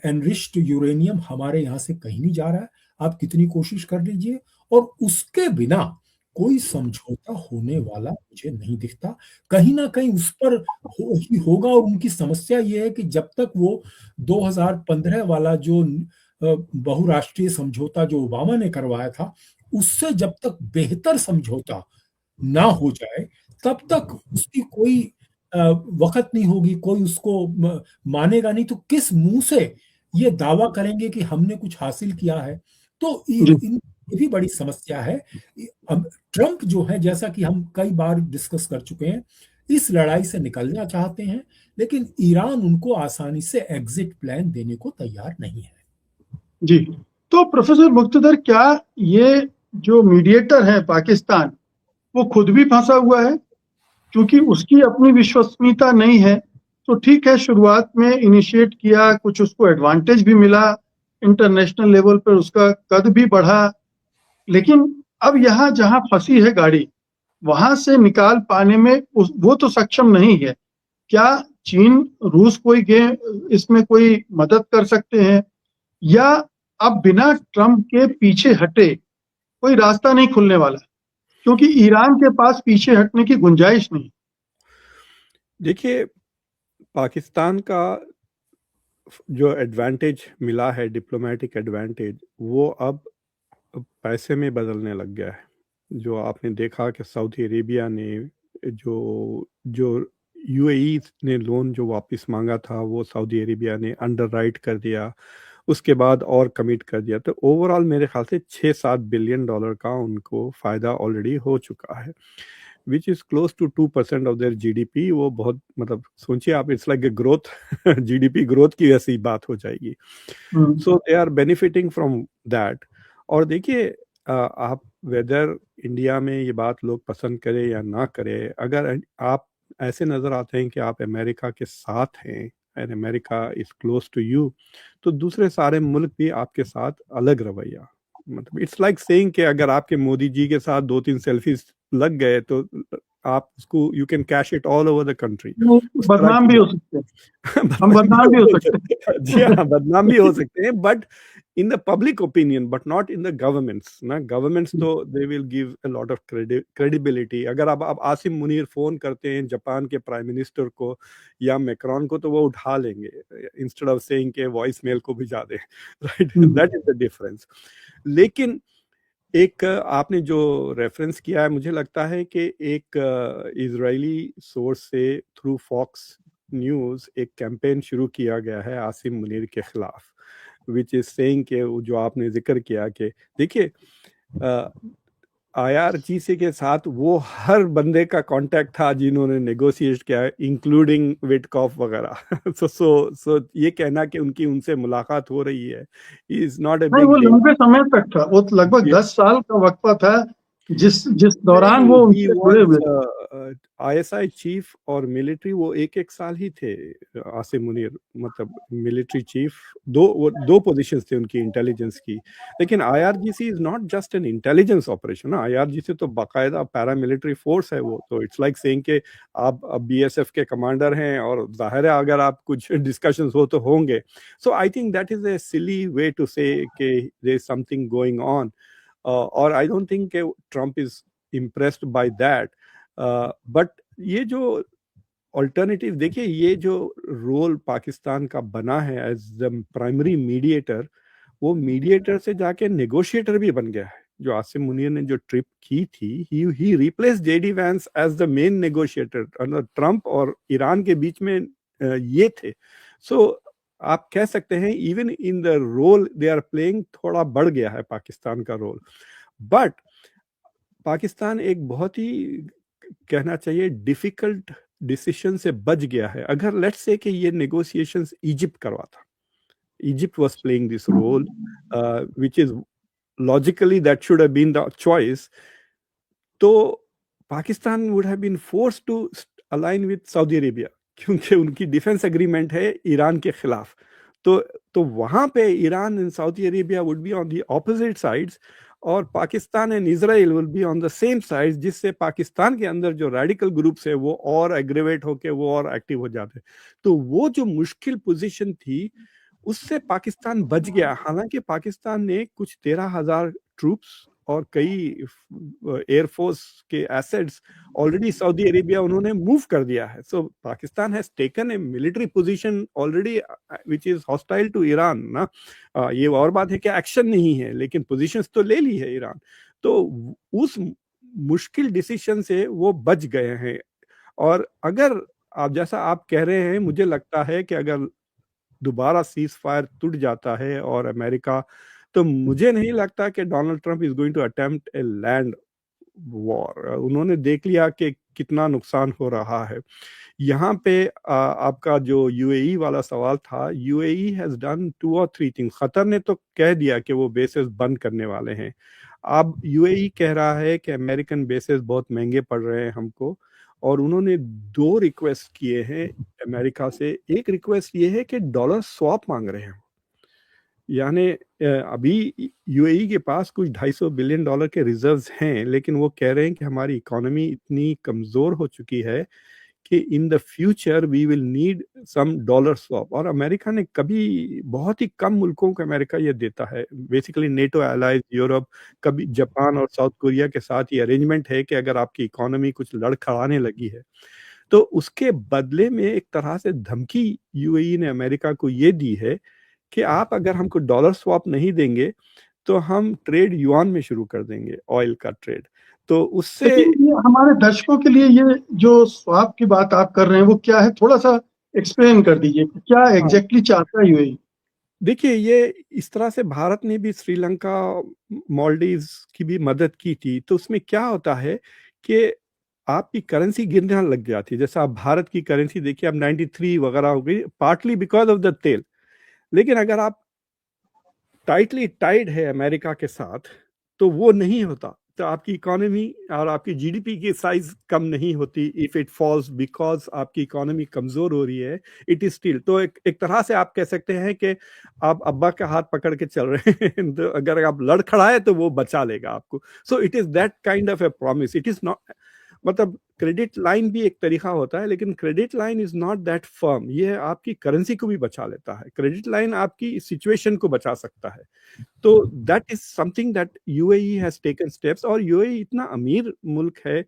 एनरिच्ड यूरेनियम हमारे यहाँ से कहीं नहीं जा रहा है, आप कितनी कोशिश कर लीजिए, और उसके बिना कोई समझौता होने वाला मुझे नहीं दिखता। कहीं ना कहीं उस पर ही होगा। और उनकी समस्या ये है कि जब तक वो 2015 वाला जो बहुराष्ट्रीय समझौता जो ओबामा ने करवाया था, उससे जब तक बेहतर समझौता ना हो जाए तब तक उसकी कोई वक्त नहीं होगी, कोई उसको मानेगा नहीं। तो किस मुंह से ये दावा करेंगे कि हमने कुछ हासिल किया है। तो ये भी बड़ी समस्या है। ट्रंप जो है, जैसा कि हम कई बार डिस्कस कर चुके हैं, इस लड़ाई से निकलना चाहते हैं, लेकिन ईरान उनको आसानी से एग्जिट प्लान देने को तैयार नहीं है।
जी, तो प्रोफेसर मुक्तदर, क्या ये जो मीडिएटर है पाकिस्तान, वो खुद भी फंसा हुआ है? क्योंकि उसकी अपनी विश्वसनीयता नहीं है। तो ठीक है, शुरुआत में इनिशिएट किया, कुछ उसको एडवांटेज भी मिला, इंटरनेशनल लेवल पर उसका कद भी बढ़ा, लेकिन अब यहाँ जहाँ फंसी है गाड़ी, वहां से निकाल पाने में वो तो सक्षम नहीं है। क्या चीन, रूस इसमें कोई मदद कर सकते हैं, या अब बिना ट्रंप के पीछे हटे कोई रास्ता नहीं खुलने वाला, क्योंकि ईरान के पास पीछे हटने की गुंजाइश नहीं?
देखिए, पाकिस्तान का जो एडवांटेज मिला है, डिप्लोमेटिक एडवांटेज, वो अब पैसे में बदलने लग गया है। जो आपने देखा कि सऊदी अरेबिया ने जो यूएई ने लोन जो वापस मांगा था, वो सऊदी अरेबिया ने अंडरराइट कर दिया, उसके बाद और कमिट कर दिया। तो ओवरऑल मेरे ख्याल से $6-7 बिलियन का उनको फायदा ऑलरेडी हो चुका है, which is close to 2% of their GDP. वो बहुत, मतलब सोचिए आप, it's like a growth, GDP growth की ऐसी बात हो जाएगी। So they are benefiting from that. और देखिए, आप वेदर इंडिया में ये बात लोग पसंद करें या ना करें, अगर आप ऐसे नजर आते हैं कि आप अमेरिका के साथ हैं and America is close to you, तो दूसरे सारे मुल्क भी आपके साथ अलग रवैया मतलब इट्स लाइक सेइंग कि अगर आपके मोदी जी के साथ 2-3 सेल्फीज लग गए तो आप उसको you can cash it all over the country.
नहीं,
उस तरह
बदनाम
की
भी हो
बात
सकते हैं, हम बदनाम भी हो सकते हैं।
जी हाँ, बदनाम भी हो सकते हैं, but in the public opinion but not in the governments ना। governments तो they will give a lot of credibility। अगर आप आसिम मुनीर फोन करते हैं जापान के प्राइम मिनिस्टर को या मैक्रॉन को तो वो उठा लेंगे इंस्टेड ऑफ सेइंग के वॉइस मेल को भिजा दें, right. That is the difference. लेकिन एक आपने जो रेफरेंस किया है, मुझे लगता है कि एक इजरायली सोर्स से थ्रू फॉक्स न्यूज़ एक कैंपेन शुरू किया गया है आसिम मुनीर के खिलाफ, विच इज सेइंग के जो आपने जिक्र किया कि देखिए IRGC के साथ वो हर बंदे का कांटेक्ट था जिन्होंने नेगोशिएट किया, इंक्लूडिंग विटकॉफ वगैरह। सो ये कहना कि उनकी उनसे मुलाकात हो रही है इज नॉट ए
नहीं, वो
बिग डील।
लंबे समय तक था, वो तो लगभग 10 साल का वक्फा था जिस दौरान वो
नहीं, he
उनसे जुड़े हुए
was
थे।
ISI चीफ और मिलिट्री वो एक साल ही थे आसिम मुनीर, मतलब मिलिट्री चीफ दो पोजीशंस थे उनकी इंटेलिजेंस की। लेकिन IRGC is not just an intelligence operation ना, IRGC तो बाकायदा पैरामिलिट्री फोर्स है वो तो। इट्स लाइक सेइंग कि आप BSF के कमांडर हैं और जाहिर है अगर आप कुछ डिस्कशंस हो तो होंगे। So I think that is a silly way to say कि there is something going on. और I don't think Trump is impressed by that. But ये जो अल्टरनेटिव देखिए, ये जो रोल पाकिस्तान का बना है एज द प्राइमरी मीडिएटर, वो मीडिएटर से जाके नेगोशिएटर भी बन गया है। जो आसिम मुनीर ने जो ट्रिप की थी, he replace JD Vance as the main negotiator. Trump और ईरान के बीच में ये थे। सो आप कह सकते हैं even in the role they are playing थोड़ा बढ़ गया है पाकिस्तान का रोल। बट पाकिस्तान एक बहुत ही कहना चाहिए डिफिकल्ट डिसीजन से बच गया है। अगर लेट्स से कि ये नेगोशिएशंस इजिप्ट करवाता, Egypt was playing this role which is logically that should have been the choice, तो Pakistan would have been forced to align with Saudi Arabia, क्योंकि उनकी डिफेंस एग्रीमेंट है ईरान के खिलाफ। तो वहां पे Iran and Saudi Arabia would be on the opposite sides और Pakistan and Israel will be on the same side, जिससे पाकिस्तान के अंदर जो रेडिकल ग्रुप्स है वो और एग्रीवेट होके वो और एक्टिव हो जाते। तो वो जो मुश्किल पोजीशन थी उससे पाकिस्तान बच गया। हालांकि पाकिस्तान ने कुछ 13,000 ट्रूप्स और कई एयरफोर्स के एसेट्स ऑलरेडी सऊदी अरेबिया उन्होंने मूव कर दिया है। So Pakistan has taken a military position already which is hostile to Iran ना। ये और बात है कि एक्शन नहीं है, लेकिन पोजीशंस तो ले ली है ईरान। तो उस मुश्किल डिसीजन से वो बच गए हैं। और अगर आप जैसा आप कह रहे हैं, मुझे लगता है कि अगर दोबारा सीज फायर टूट जाता है और अमेरिका, तो मुझे नहीं लगता कि Donald Trump is going to attempt a land war. उन्होंने देख लिया कि कितना नुकसान हो रहा है। यहाँ पे आपका जो UAE वाला सवाल था, UAE has done 2 or 3 things. Qatar ने तो कह दिया कि वो बेसेस बंद करने वाले हैं। अब UAE कह रहा है कि अमेरिकन बेसेस बहुत महंगे पड़ रहे हैं हमको, और उन्होंने 2 रिक्वेस्ट किए हैं अमेरिका से। एक रिक्वेस्ट ये है कि डॉलर स्वैप मांग रहे हैं, यानी अभी UAE के पास कुछ $250 बिलियन के रिजर्व्स हैं, लेकिन वो कह रहे हैं कि हमारी इकोनॉमी इतनी कमज़ोर हो चुकी है कि in the future we will need some dollar swap. और अमेरिका ने कभी, बहुत ही कम मुल्कों को अमेरिका ये देता है, बेसिकली नेटो एलाइज, यूरोप, कभी जापान और साउथ कोरिया के साथ ये अरेंजमेंट है कि अगर आपकी इकोनॉमी कुछ लड़खड़ाने लगी है तो उसके बदले में एक तरह से धमकी UAE ने अमेरिका को ये दी है कि आप अगर हमको डॉलर स्वैप नहीं देंगे तो हम ट्रेड युआन में शुरू कर देंगे, ऑयल का ट्रेड। तो उससे
लेकिन ये हमारे दर्शकों के लिए ये जो स्वैप की बात आप कर रहे हैं वो क्या है, थोड़ा सा एक्सप्लेन कर दीजिए, क्या एग्जैक्टली चाहता है UAE?
देखिए, ये इस तरह से भारत ने भी श्रीलंका, मालदीव्स की भी मदद की थी। तो उसमें क्या होता है कि आपकी करेंसी गिरने लग जाती है। जैसा आप भारत की करेंसी देखिए, अब 93 वगैरह हो गई, पार्टली बिकॉज ऑफ द तेल। लेकिन अगर आप टाइटली टाइड है अमेरिका के साथ तो वो नहीं होता, तो आपकी इकोनॉमी और आपकी जीडीपी की साइज कम नहीं होती इफ इट फॉल्स, बिकॉज आपकी इकोनॉमी कमजोर हो रही है, इट इज स्टिल। तो एक तरह से आप कह सकते हैं कि आप अब्बा का हाथ पकड़ के चल रहे हैं, तो अगर आप लड़ खड़ाए तो वो बचा लेगा आपको। So it is that kind of A promise. It is not, मतलब क्रेडिट लाइन भी एक तरीका होता है, लेकिन credit line is not that firm. ये आपकी करेंसी को भी बचा लेता है, क्रेडिट लाइन आपकी सिचुएशन को बचा सकता है। तो that is something that UAE has taken steps. और यूएई इतना अमीर मुल्क है,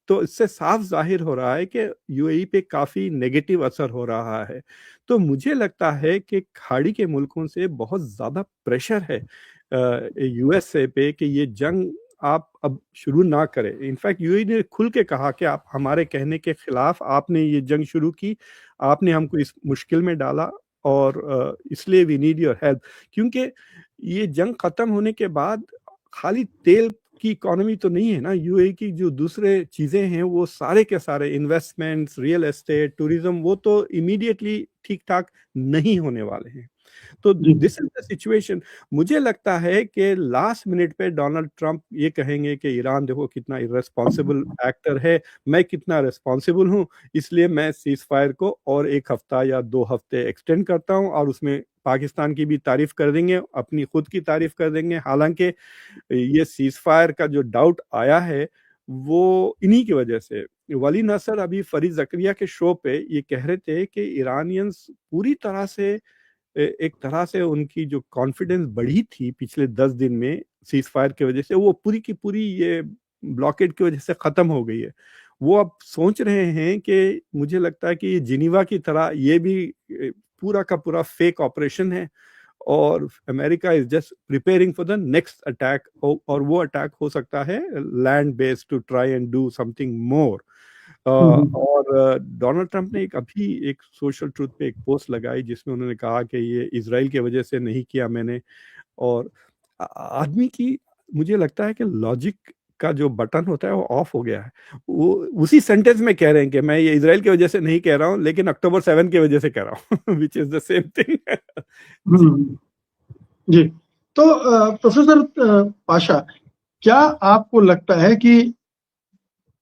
तो इससे साफ जाहिर हो रहा है कि यूएई पे काफी नेगेटिव असर हो रहा है। तो मुझे लगता है कि खाड़ी के मुल्कों से बहुत ज्यादा प्रेशर है यूएसए पे कि ये जंग आप अब शुरू ना करें। इनफैक्ट यूएई ने खुल के कहा कि आप हमारे कहने के खिलाफ आपने ये जंग शुरू की, आपने हमको इस मुश्किल में डाला, और इसलिए वी नीड योर हेल्प। क्योंकि ये जंग खत्म होने के बाद खाली तेल की इकोनॉमी तो नहीं है ना, यूएई की जो दूसरे चीजें हैं वो सारे के सारे इन्वेस्टमेंट्स, रियल एस्टेट, टूरिज्म, वो तो इमीडिएटली ठीक ठाक नहीं होने वाले हैं। तो दिस इज द सिचुएशन। मुझे लगता है कि लास्ट मिनट पे डोनाल्ड ट्रंप ये कहेंगे कि ईरान देखो कितना इररेस्पॉन्सिबल एक्टर है, मैं कितना रिस्पॉन्सिबल हूँ, इसलिए मैं सीज फायर को और 1 हफ्ता या 2 हफ्ते एक्सटेंड करता हूँ, और उसमें पाकिस्तान की भी तारीफ कर देंगे, अपनी खुद की तारीफ कर देंगे। हालांकि ये सीज फायर का जो डाउट आया है वो इन्हीं की वजह से। वली नसर अभी फरीद जकरिया के शो पे ये कह रहे थे कि ईरानियंस पूरी तरह से, एक तरह से उनकी जो कॉन्फिडेंस बढ़ी थी पिछले 10 दिन में सीज फायर की वजह से, वो पूरी की पूरी ये ब्लॉकेड की वजह से खत्म हो गई है। वो अब सोच रहे हैं कि मुझे लगता है कि ये जिनीवा की तरह ये भी पूरा का पूरा फेक ऑपरेशन है, और America is just preparing for the next attack, और वो अटैक हो सकता है land based to try and do something more. और डोनाल्ड ट्रंप ने अभी एक सोशल ट्रूथ पे एक पोस्ट लगाई जिसमें उन्होंने कहा कि ये इजराइल की वजह से नहीं किया मैंने। और आदमी की, मुझे लगता है कि लॉजिक का जो बटन होता है वो ऑफ हो गया है। वो उसी सेंटेंस में कह रहे हैं कि मैं ये इजराइल की वजह से नहीं कह रहा हूँ, लेकिन अक्टूबर 7 की वजह से कह रहा हूँ, which is the same thing.
जी, तो प्रोफेसर पाशा, क्या आपको लगता है कि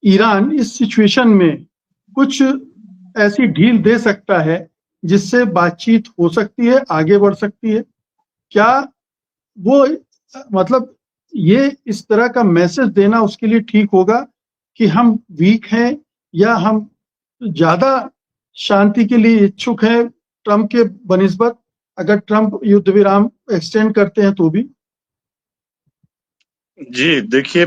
ईरान इस सिचुएशन में कुछ ऐसी ढील दे सकता है जिससे बातचीत हो सकती है, आगे बढ़ सकती है? क्या वो, मतलब ये इस तरह का मैसेज देना उसके लिए ठीक होगा कि हम वीक हैं, या हम ज्यादा शांति के लिए इच्छुक हैं ट्रंप के बनिस्बत, अगर ट्रंप युद्ध विराम एक्सटेंड करते हैं तो भी?
जी देखिए,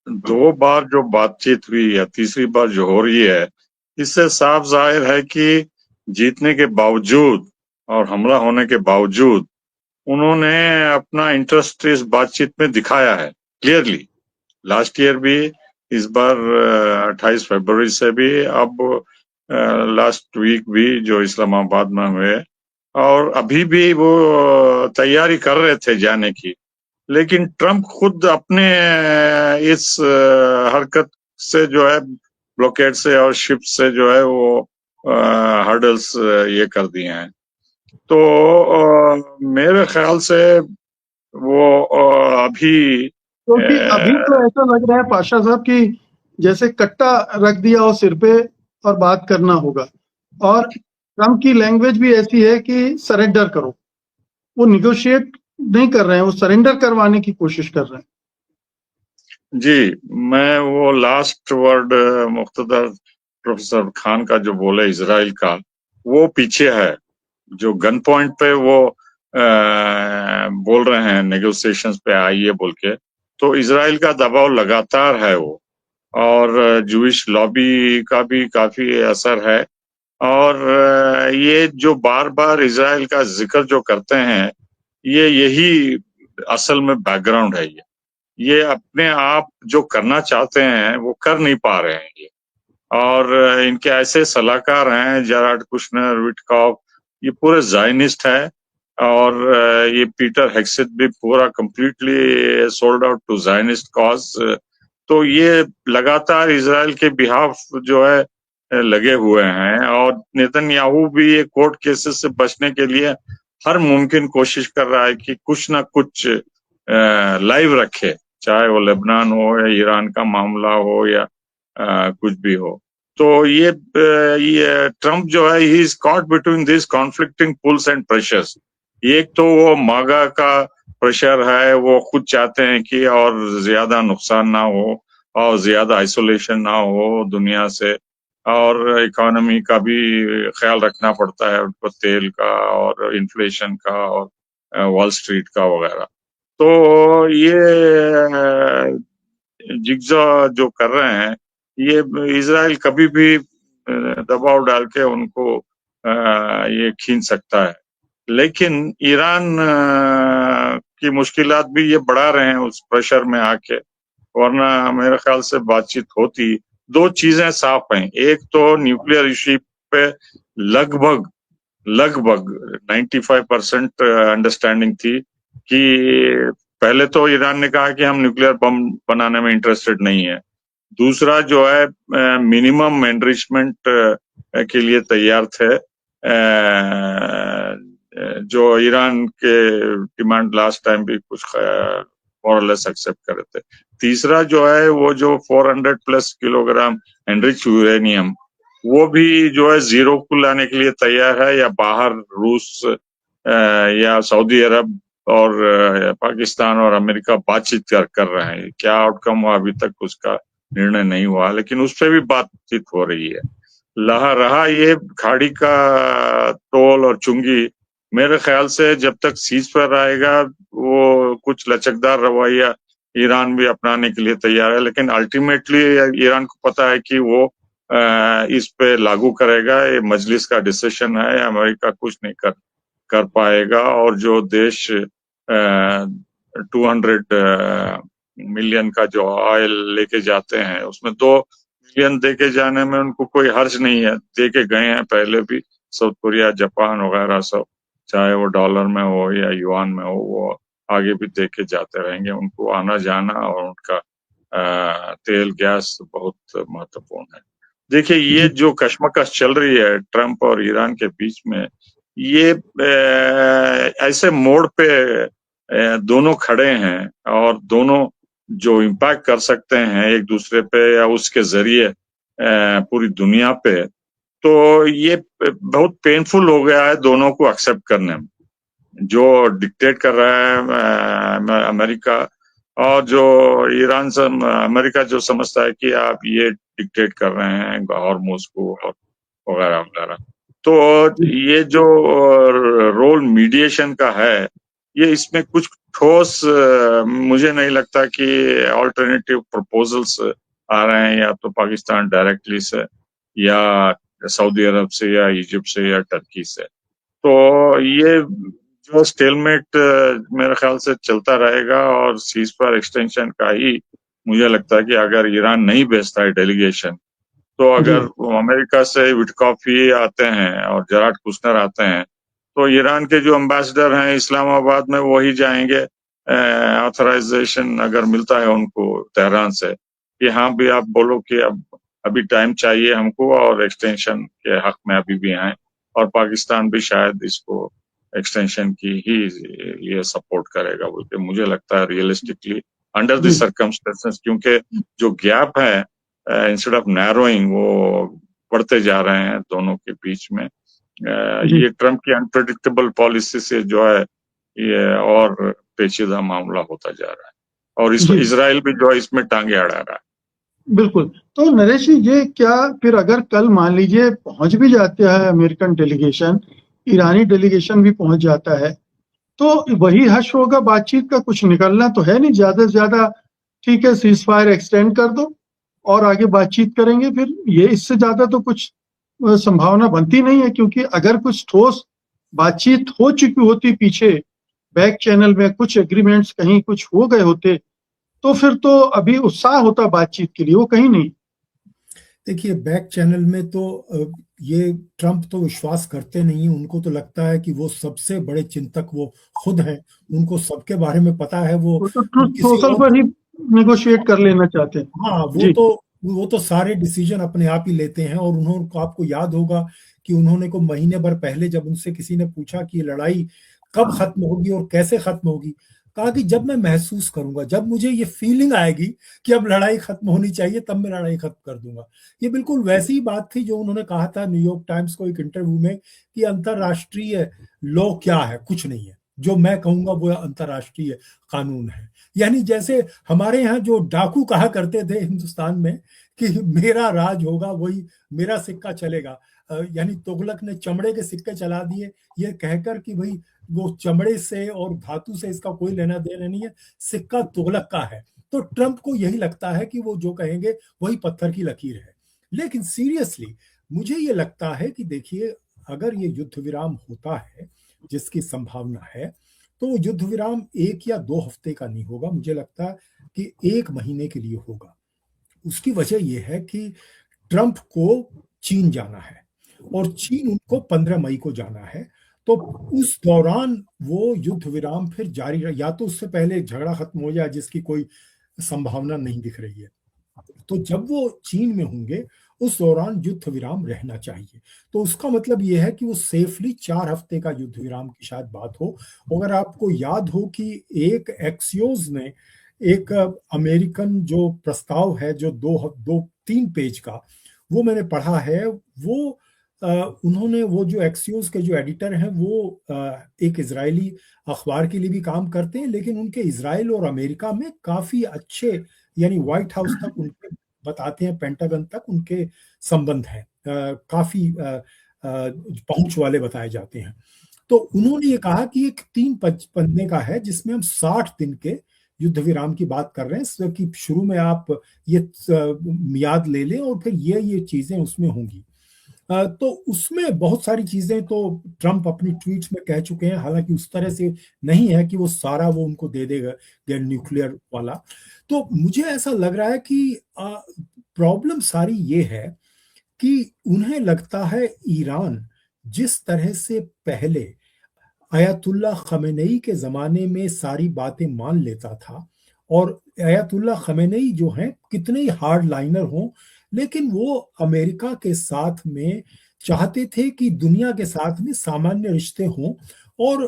2 बार जो बातचीत हुई या तीसरी बार जो हो रही है, इससे साफ जाहिर है कि जीतने के बावजूद और हमला होने के बावजूद उन्होंने अपना इंटरेस्ट इस बातचीत में दिखाया है क्लियरली। लास्ट ईयर भी, इस बार 28 फरवरी से भी, अब लास्ट वीक भी जो इस्लामाबाद में हुए, और अभी भी वो तैयारी कर रहे थे जाने की। लेकिन ट्रंप खुद अपने इस हरकत से जो है, ब्लॉकेड से और शिप से जो है वो हर्डल्स ये कर दिए हैं। तो मेरे ख्याल से वो अभी,
क्योंकि अभी तो ऐसा लग रहा है पाशा साहब कि जैसे कट्टा रख दिया हो सिर पे और बात करना होगा, और ट्रंप की लैंग्वेज भी ऐसी है कि सरेंडर करो। वो निगोशिएट नहीं कर रहे हैं, वो सरेंडर करवाने की कोशिश कर रहे हैं।
जी, मैं वो लास्ट वर्ड मुख्तदर प्रोफेसर खान का जो बोले इजराइल का, वो पीछे है। जो गन पॉइंट पे वो बोल रहे हैं नेगोशिएशंस पे आइए बोल के, तो इजराइल का दबाव लगातार है वो, और जूइश लॉबी का भी काफी असर है। और ये जो बार बार इजराइल का जिक्र जो करते हैं, यही असल में बैकग्राउंड है। ये अपने आप जो करना चाहते हैं वो कर नहीं पा रहे हैं ये, और इनके ऐसे सलाहकार हैं जेराड कुशनर, विटकॉफ, ये पूरे ज़ायनिस्ट है, और ये पीटर हेग्सेट भी पूरा completely sold out to Zionist cause. तो ये लगातार इजराइल के बिहाफ जो है लगे हुए हैं, और नेतन्याहू भी ये कोर्ट केसेस से बचने के लिए हर मुमकिन कोशिश कर रहा है कि कुछ ना कुछ लाइव रखे, चाहे वो लेबनान हो या ईरान का मामला हो या कुछ भी हो। तो ये ट्रम्प जो है he is caught between this conflicting pulls and pressures. एक तो वो मागा का प्रेशर है, वो खुद चाहते हैं कि और ज्यादा नुकसान ना हो और ज्यादा आइसोलेशन ना हो दुनिया से, और इकोनॉमी का भी ख्याल रखना पड़ता है उनको, तेल का और इन्फ्लेशन का और वॉल स्ट्रीट का वगैरह। तो ये जिग्जा जो कर रहे हैं, ये इजराइल कभी भी दबाव डाल के उनको ये खींच सकता है। लेकिन ईरान की मुश्किलात भी ये बढ़ा रहे हैं उस प्रेशर में आके, वरना मेरे ख्याल से बातचीत होती। दो चीजें साफ हैं, एक तो न्यूक्लियर इश्यू पे लगभग 95% अंडरस्टैंडिंग थी कि पहले तो ईरान ने कहा कि हम न्यूक्लियर बम बनाने में इंटरेस्टेड नहीं है। दूसरा जो है मिनिमम एनरिचमेंट के लिए तैयार थे, जो ईरान के डिमांड लास्ट टाइम भी कुछ मोरलेस एक्सेप्ट कर रहे थे। तीसरा जो है वो जो 400+ किलोग्राम एनरिच यूरेनियम, वो भी जो है जीरो को लाने के लिए तैयार है, या बाहर रूस या सऊदी अरब और पाकिस्तान और अमेरिका बातचीत कर रहे हैं। क्या आउटकम हुआ अभी तक उसका निर्णय नहीं हुआ, लेकिन उस पर भी बातचीत हो रही है। रहा ये खाड़ी का टोल और चुंगी, मेरे ख्याल से जब तक सीज पर आएगा वो कुछ लचकदार रवैया ईरान भी अपनाने के लिए तैयार है, लेकिन अल्टीमेटली ईरान को पता है कि वो इस पे लागू करेगा। ये मजलिस का डिसीजन है, अमेरिका कुछ नहीं कर पाएगा। और जो देश 200 मिलियन का जो ऑयल लेके जाते हैं, उसमें 2 मिलियन देके जाने में उनको कोई हर्ज नहीं है, देके गए हैं पहले भी, साउथ कोरिया, जापान वगैरह सब, चाहे वो डॉलर में हो या युआन में हो, वो आगे भी देके जाते रहेंगे। उनको आना जाना और उनका तेल गैस बहुत महत्वपूर्ण है। देखिए, ये जो कश्मकश चल रही है ट्रम्प और ईरान के बीच में, ये ऐसे मोड़ पे दोनों खड़े हैं और दोनों जो इम्पैक्ट कर सकते हैं एक दूसरे पे या उसके जरिए पूरी दुनिया पे, तो ये बहुत पेनफुल हो गया है दोनों को एक्सेप्ट करने में। जो डिक्टेट कर रहा है अमेरिका, और जो ईरान से अमेरिका जो समझता है कि आप ये डिक्टेट कर रहे हैं हॉर्मुज़ को और वगैरह वगैरह। तो ये जो रोल मीडिएशन का है, ये इसमें कुछ ठोस मुझे नहीं लगता कि ऑल्टरनेटिव प्रपोजल्स आ रहे हैं, या तो पाकिस्तान डायरेक्टली से या सऊदी अरब से या इजिप्ट से या टर्की से। तो ये जो स्टेलमेट मेरे ख्याल से चलता रहेगा, और सीज फायर एक्सटेंशन का ही मुझे लगता है कि अगर ईरान नहीं भेजता है डेलीगेशन, तो अगर अमेरिका से विटकॉफ ही आते हैं और जराड कुशनर आते हैं, तो ईरान के जो एम्बेसडर हैं इस्लामाबाद में वही जाएंगे, ऑथराइजेशन अगर मिलता है उनको तेहरान से कि हाँ भी आप बोलो कि अब अभी टाइम चाहिए हमको और एक्सटेंशन के हक में अभी भी हैं, और पाकिस्तान भी शायद इसको एक्सटेंशन की ही ये सपोर्ट करेगा बोल के मुझे लगता है रियलिस्टिकली अंडर द सर्कमस्टेंसेस, क्योंकि जो गैप है इंस्टेड ऑफ नैरोइंग वो बढ़ते जा रहे हैं दोनों के बीच में। ये ट्रम्प की अनप्रेडिक्टेबल पॉलिसी से जो है ये और पेचीदा मामला होता जा रहा है, और इसमें इजराइल भी जो है इसमें टांगे अड़ा रहा है।
बिल्कुल। तो नरेश जी, ये क्या फिर अगर कल मान लीजिए पहुंच भी जाते हैं अमेरिकन डेलीगेशन, ईरानी डेलीगेशन भी पहुंच जाता है, तो वही हश होगा, बातचीत का कुछ निकलना तो है नहीं। ज्यादा से ज्यादा ठीक है, सीज फायर एक्सटेंड कर दो और आगे बातचीत करेंगे। फिर ये इससे ज्यादा तो कुछ संभावना बनती नहीं है, क्योंकि अगर कुछ ठोस बातचीत हो चुकी होती पीछे बैक चैनल में, कुछ एग्रीमेंट्स कहीं कुछ हो गए होते, तो फिर तो अभी उत्साह होता बातचीत के लिए, वो कहीं नहीं।
देखिए, बैक चैनल में तो ये ट्रम्प तो विश्वास करते नहीं। उनको तो लगता है कि वो सबसे बड़े चिंतक वो खुद हैं, उनको सबके बारे में पता है। वो
तो सोशल पर ही नेगोशिएट कर लेना चाहते हैं।
हाँ, वो तो सारे डिसीजन अपने आप ही लेते हैं। और उन्होंने, आपको याद होगा कि उन्होंने को महीने भर पहले जब उनसे किसी ने पूछा कि ये लड़ाई कब खत्म होगी और कैसे खत्म होगी, कहा कि जब मैं महसूस करूंगा, जब मुझे ये फीलिंग आएगी कि अब लड़ाई खत्म होनी चाहिए, तब मैं लड़ाई खत्म कर दूंगा। ये बिल्कुल वैसी ही बात थी जो उन्होंने कहा था न्यूयॉर्क टाइम्स को एक इंटरव्यू में कि अंतरराष्ट्रीय लॉ क्या है, कुछ नहीं है, जो मैं कहूंगा वो अंतरराष्ट्रीय कानून है। यानी जैसे हमारे यहाँ जो डाकू कहा करते थे हिंदुस्तान में कि मेरा राज होगा, वही मेरा सिक्का चलेगा, यानी तुगलक ने चमड़े के सिक्के चला दिए, ये कहकर कि भाई वो चमड़े से और धातु से इसका कोई लेना देना नहीं है, सिक्का तुगलक का है। तो ट्रंप को यही लगता है कि वो जो कहेंगे वही पत्थर की लकीर है। लेकिन सीरियसली मुझे ये लगता है कि देखिए, अगर ये युद्ध विराम होता है, जिसकी संभावना है, तो वो युद्ध विराम 1 या 2 हफ्ते का नहीं होगा, मुझे लगता है कि 1 महीने के लिए होगा। उसकी वजह यह है कि ट्रंप को चीन जाना है और चीन उनको 15 मई को जाना है। तो उस दौरान वो युद्ध विराम फिर जारी रहे, या तो उससे पहले झगड़ा खत्म हो जाए, जिसकी कोई संभावना नहीं दिख रही है। तो जब वो चीन में होंगे उस दौरान युद्ध विराम रहना चाहिए। तो उसका मतलब यह है कि वो सेफली 4 हफ्ते का युद्ध विराम की शायद बात हो। अगर आपको याद हो कि एक एक्सियोस ने एक अमेरिकन जो प्रस्ताव है जो 2-3 पेज का, वो मैंने पढ़ा है। वो उन्होंने, वो जो एक्सियोस के जो एडिटर हैं वो एक इजरायली अखबार के लिए भी काम करते हैं, लेकिन उनके इजराइल और अमेरिका में काफी अच्छे, यानी व्हाइट हाउस तक उनके बताते हैं, पेंटागन तक उनके संबंध हैं, काफी पहुंच वाले बताए जाते हैं। तो उन्होंने ये कहा कि एक 3 पन्ने का है जिसमें हम 60 दिन के युद्ध विराम की बात कर रहे हैं, कि शुरू में आप ये मियाद ले लें और फिर ये चीजें उसमें होंगी। तो उसमें बहुत सारी चीजें तो ट्रंप अपनी ट्वीट्स में कह चुके हैं, हालांकि उस तरह से नहीं है कि वो सारा वो उनको दे देगा न्यूक्लियर वाला। तो मुझे ऐसा लग रहा है कि प्रॉब्लम सारी ये है कि उन्हें लगता है ईरान जिस तरह से पहले अयतुल्ला खमेनेई के जमाने में सारी बातें मान लेता था, और अयतुल्ला खमेनेई जो हैं कितने ही हार्ड लाइनर हों, लेकिन वो अमेरिका के साथ में चाहते थे कि दुनिया के साथ में सामान्य रिश्ते हों, और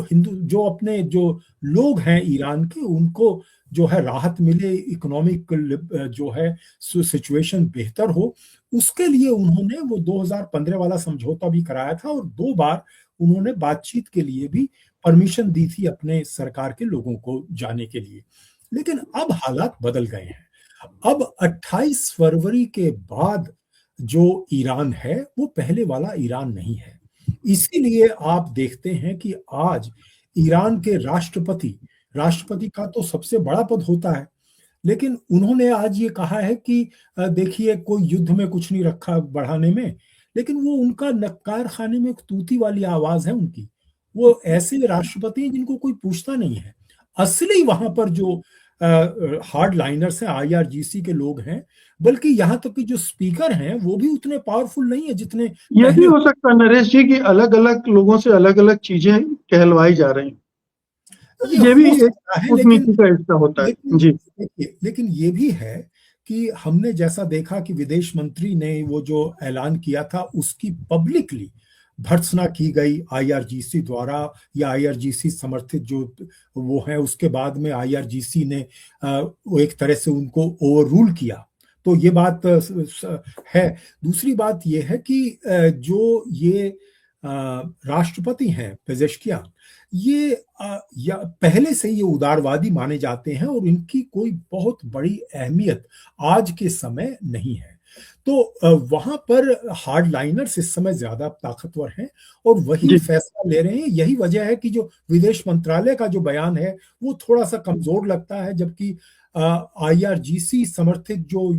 हिंदू जो अपने जो लोग हैं ईरान के, उनको जो है राहत मिले, इकोनॉमिक जो है सिचुएशन बेहतर हो। उसके लिए उन्होंने वो 2015 वाला समझौता भी कराया था, और 2 बार उन्होंने बातचीत के लिए भी परमिशन दी थी अपने सरकार के लोगों को जाने के लिए। लेकिन अब हालात बदल गए हैं। अब 28 फरवरी के बाद जो ईरान है वो पहले वाला ईरान नहीं है। इसीलिए आप देखते हैं कि आज ईरान के राष्ट्रपति का तो सबसे बड़ा पद होता है, लेकिन उन्होंने आज ये कहा है कि देखिए, कोई युद्ध में कुछ नहीं रखा बढ़ाने में, लेकिन वो उनका नक्कार खाने में एक तूती वाली आवाज है उनकी। वो ऐसे राष्ट्रपति हैं जिनको कोई पूछता नहीं है। असली वहां पर जो हार्ड लाइनर्स हैं, IRGC के लोग हैं, बल्कि यहाँ तक कि जो स्पीकर हैं वो भी उतने पावरफुल नहीं है जितने
ये भी हो सकता है नरेश जी कि अलग अलग लोगों से अलग अलग चीजें कहलवाई जा रही हैं। ये भी एक कूटनीति का हिस्सा होता है जी।
लेकिन ये भी है कि हमने जैसा देखा कि विदेश मंत्री ने वो जो ऐलान किया था उसकी पब्लिकली भर्त्सना की गई IRGC द्वारा, या IRGC समर्थित जो वो है, उसके बाद में IRGC ने वो एक तरह से उनको ओवररूल किया। तो ये बात है। दूसरी बात ये है कि जो ये राष्ट्रपति हैं पेजेश्कियान, ये या पहले से ये उदारवादी माने जाते हैं, और इनकी कोई बहुत बड़ी अहमियत आज के समय नहीं है। तो वहां पर हार्ड लाइनर्स इस समय ज्यादा ताकतवर हैं और वही फैसला ले रहे हैं। यही वजह है कि जो विदेश मंत्रालय का जो बयान है वो थोड़ा सा कमजोर लगता है, जबकि IRGC समर्थित जो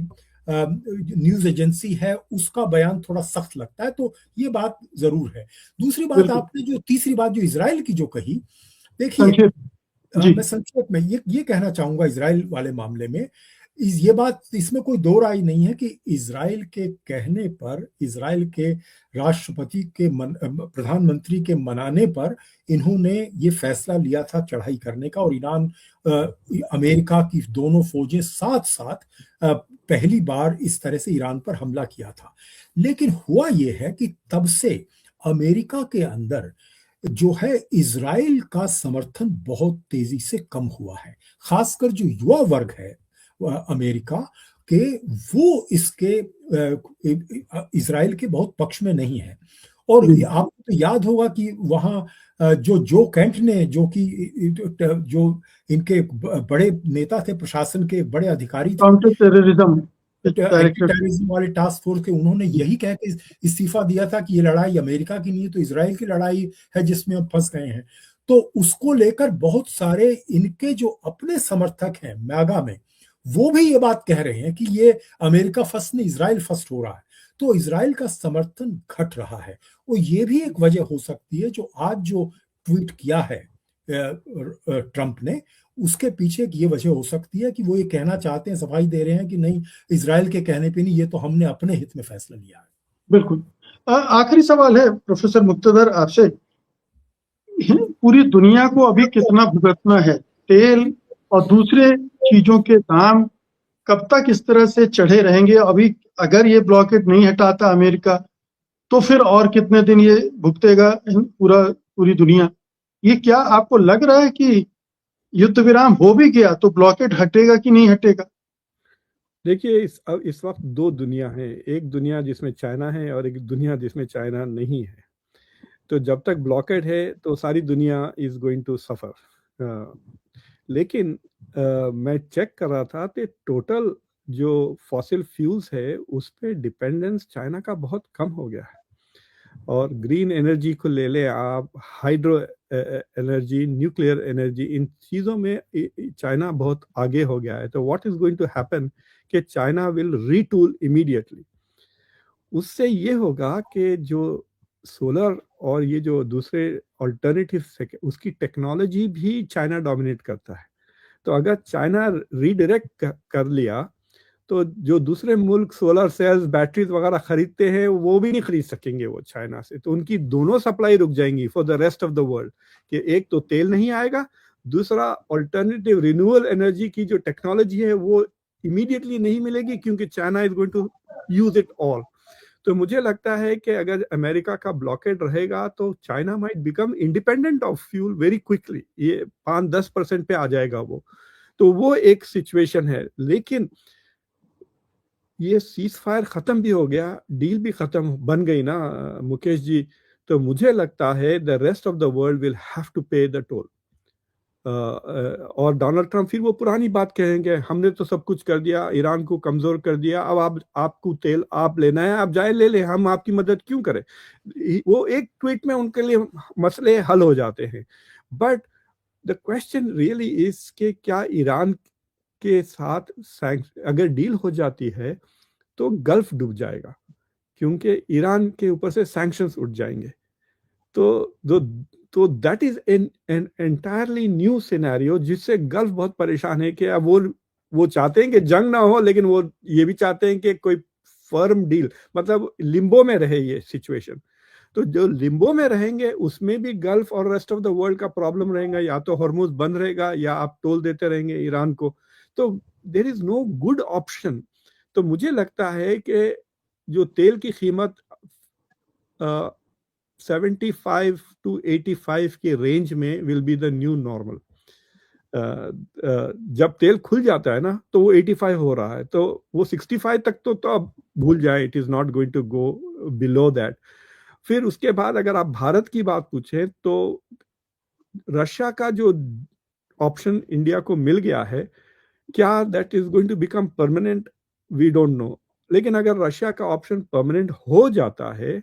न्यूज एजेंसी है उसका बयान थोड़ा सख्त लगता है। तो ये बात जरूर है। दूसरी बात, आपने जो तीसरी बात जो इजराइल की जो कही, देखिए मैं संक्षेप में ये कहना चाहूंगा इजराइल वाले मामले में, ये बात, इसमें कोई दो राय नहीं है कि इजराइल के कहने पर, इजराइल के राष्ट्रपति के प्रधानमंत्री के मनाने पर इन्होंने ये फैसला लिया था चढ़ाई करने का, और ईरान अमेरिका की दोनों फौजें साथ साथ पहली बार इस तरह से ईरान पर हमला किया था। लेकिन हुआ ये है कि तब से अमेरिका के अंदर जो है इजराइल का समर्थन बहुत तेजी से कम हुआ है। खासकर जो युवा वर्ग है अमेरिका के, वो इसके इजराइल के बहुत पक्ष में नहीं है। और आपको तो याद होगा कि वहाँ जो कैंट ने, जो इनके बड़े नेता थे, प्रशासन के बड़े अधिकारी थे,
काउंटर टेररिज्म
टेररिज्म वाले टास्क फोर्स के, उन्होंने यही कह के इस्तीफा दिया था कि ये लड़ाई अमेरिका की नहीं है, तो इजराइल की लड़ाई है जिसमें हम फंस गए हैं। तो उसको लेकर बहुत सारे इनके जो अपने समर्थक हैं मैगा में, वो भी ये बात कह रहे हैं कि ये अमेरिका फर्स्ट नहीं, इजराइल फर्स्ट हो रहा है। तो इजराइल का समर्थन घट रहा है। और ये भी एक वजह हो सकती है जो आज जो ट्वीट किया है ट्रंप ने, उसके पीछे एक ये वजह हो सकती है कि वो ये कहना चाहते हैं, सफाई दे रहे हैं कि नहीं, इजराइल के कहने पे नहीं, ये तो हमने अपने हित में फैसला लिया है।
बिल्कुल। आखिरी सवाल है प्रोफेसर मुक्तदर आपसे, पूरी दुनिया को अभी कितना भुगतना है? तेल और दूसरे चीजों के दाम कब तक इस तरह से चढ़े रहेंगे? अभी अगर ये ब्लॉकेट नहीं हटाता अमेरिका, तो फिर और कितने दिन ये भुगतेगा पूरी दुनिया? ये क्या आपको लग रहा है कि युद्ध विराम हो भी गया तो ब्लॉकेट हटेगा कि नहीं हटेगा?
देखिए, इस वक्त दो दुनिया है, एक दुनिया जिसमें चाइना है और एक दुनिया जिसमें चाइना नहीं है। तो जब तक ब्लॉकेट है तो सारी दुनिया इज गोइंग टू सफर। लेकिन मैं चेक कर रहा था कि टोटल जो फॉसिल फ्यूल्स है उस पे डिपेंडेंस चाइना का बहुत कम हो गया है। और ग्रीन एनर्जी को ले ले आप, हाइड्रो एनर्जी, न्यूक्लियर एनर्जी, इन चीज़ों में चाइना बहुत आगे हो गया है। तो what is going to happen कि चाइना विल रीटूल इमीडिएटली। उससे ये होगा कि जो सोलर और ये जो दूसरे ऑल्टरनेटिव उसकी टेक्नोलॉजी भी चाइना डोमिनेट करता है। तो अगर चाइना रीडायरेक्ट कर लिया तो जो दूसरे मुल्क सोलर सेल्स, बैटरीज वगैरह खरीदते हैं वो भी नहीं खरीद सकेंगे वो चाइना से। तो उनकी दोनों सप्लाई रुक जाएंगी for the rest of the world. कि एक तो तेल नहीं आएगा, दूसरा ऑल्टरनेटिव रिन्यूएबल एनर्जी की जो टेक्नोलॉजी है वो इमीडिएटली नहीं मिलेगी क्योंकि China is going to use it all. तो मुझे लगता है कि अगर अमेरिका का ब्लॉकेड रहेगा तो China might become independent of fuel very quickly. ये 5-10% पे आ जाएगा वो। तो वो एक सिचुएशन है। लेकिन ये सीज फायर खत्म भी हो गया, डील भी खत्म बन गई ना मुकेश जी। तो मुझे लगता है the rest of the world will have to pay the toll. और डोनाल्ड ट्रंप फिर वो पुरानी बात कहेंगे, हमने तो सब कुछ कर दिया, ईरान को कमजोर कर दिया, अब आपको तेल आप लेना है, आप जाए ले ले, हम आपकी मदद क्यों करें। वो एक ट्वीट में उनके लिए मसले हल हो जाते हैं। But the question really is कि क्या ईरान के साथ अगर डील हो जाती है तो गल्फ डूब जाएगा, क्योंकि ईरान के ऊपर से सैंक्शंस उठ जाएंगे। तो that is an entirely new scenario जिससे गल्फ बहुत परेशान है कि अब वो चाहते हैं कि जंग ना हो, लेकिन वो ये भी चाहते हैं कि कोई फर्म डील, मतलब लिम्बो में रहे ये सिचुएशन। तो जो लिम्बो में रहेंगे उसमें भी गल्फ और रेस्ट ऑफ द वर्ल्ड का प्रॉब्लम रहेगा, या तो हॉर्मुज बंद रहेगा या आप टोल देते रहेंगे ईरान को। तो there is no good option. तो मुझे लगता है कि जो तेल की कीमत 75 to 85 के रेंज में will be the new normal. जब तेल खुल जाता है ना तो वो 85 हो रहा है, तो वो 65 तक तो अब भूल जाए, it is not going to go below that. फिर उसके बाद अगर आप भारत की बात पूछें तो रशिया का जो ऑप्शन इंडिया को मिल गया है, क्या that is going to become permanent, we don't know. लेकिन अगर रशिया का ऑप्शन परमानेंट हो जाता है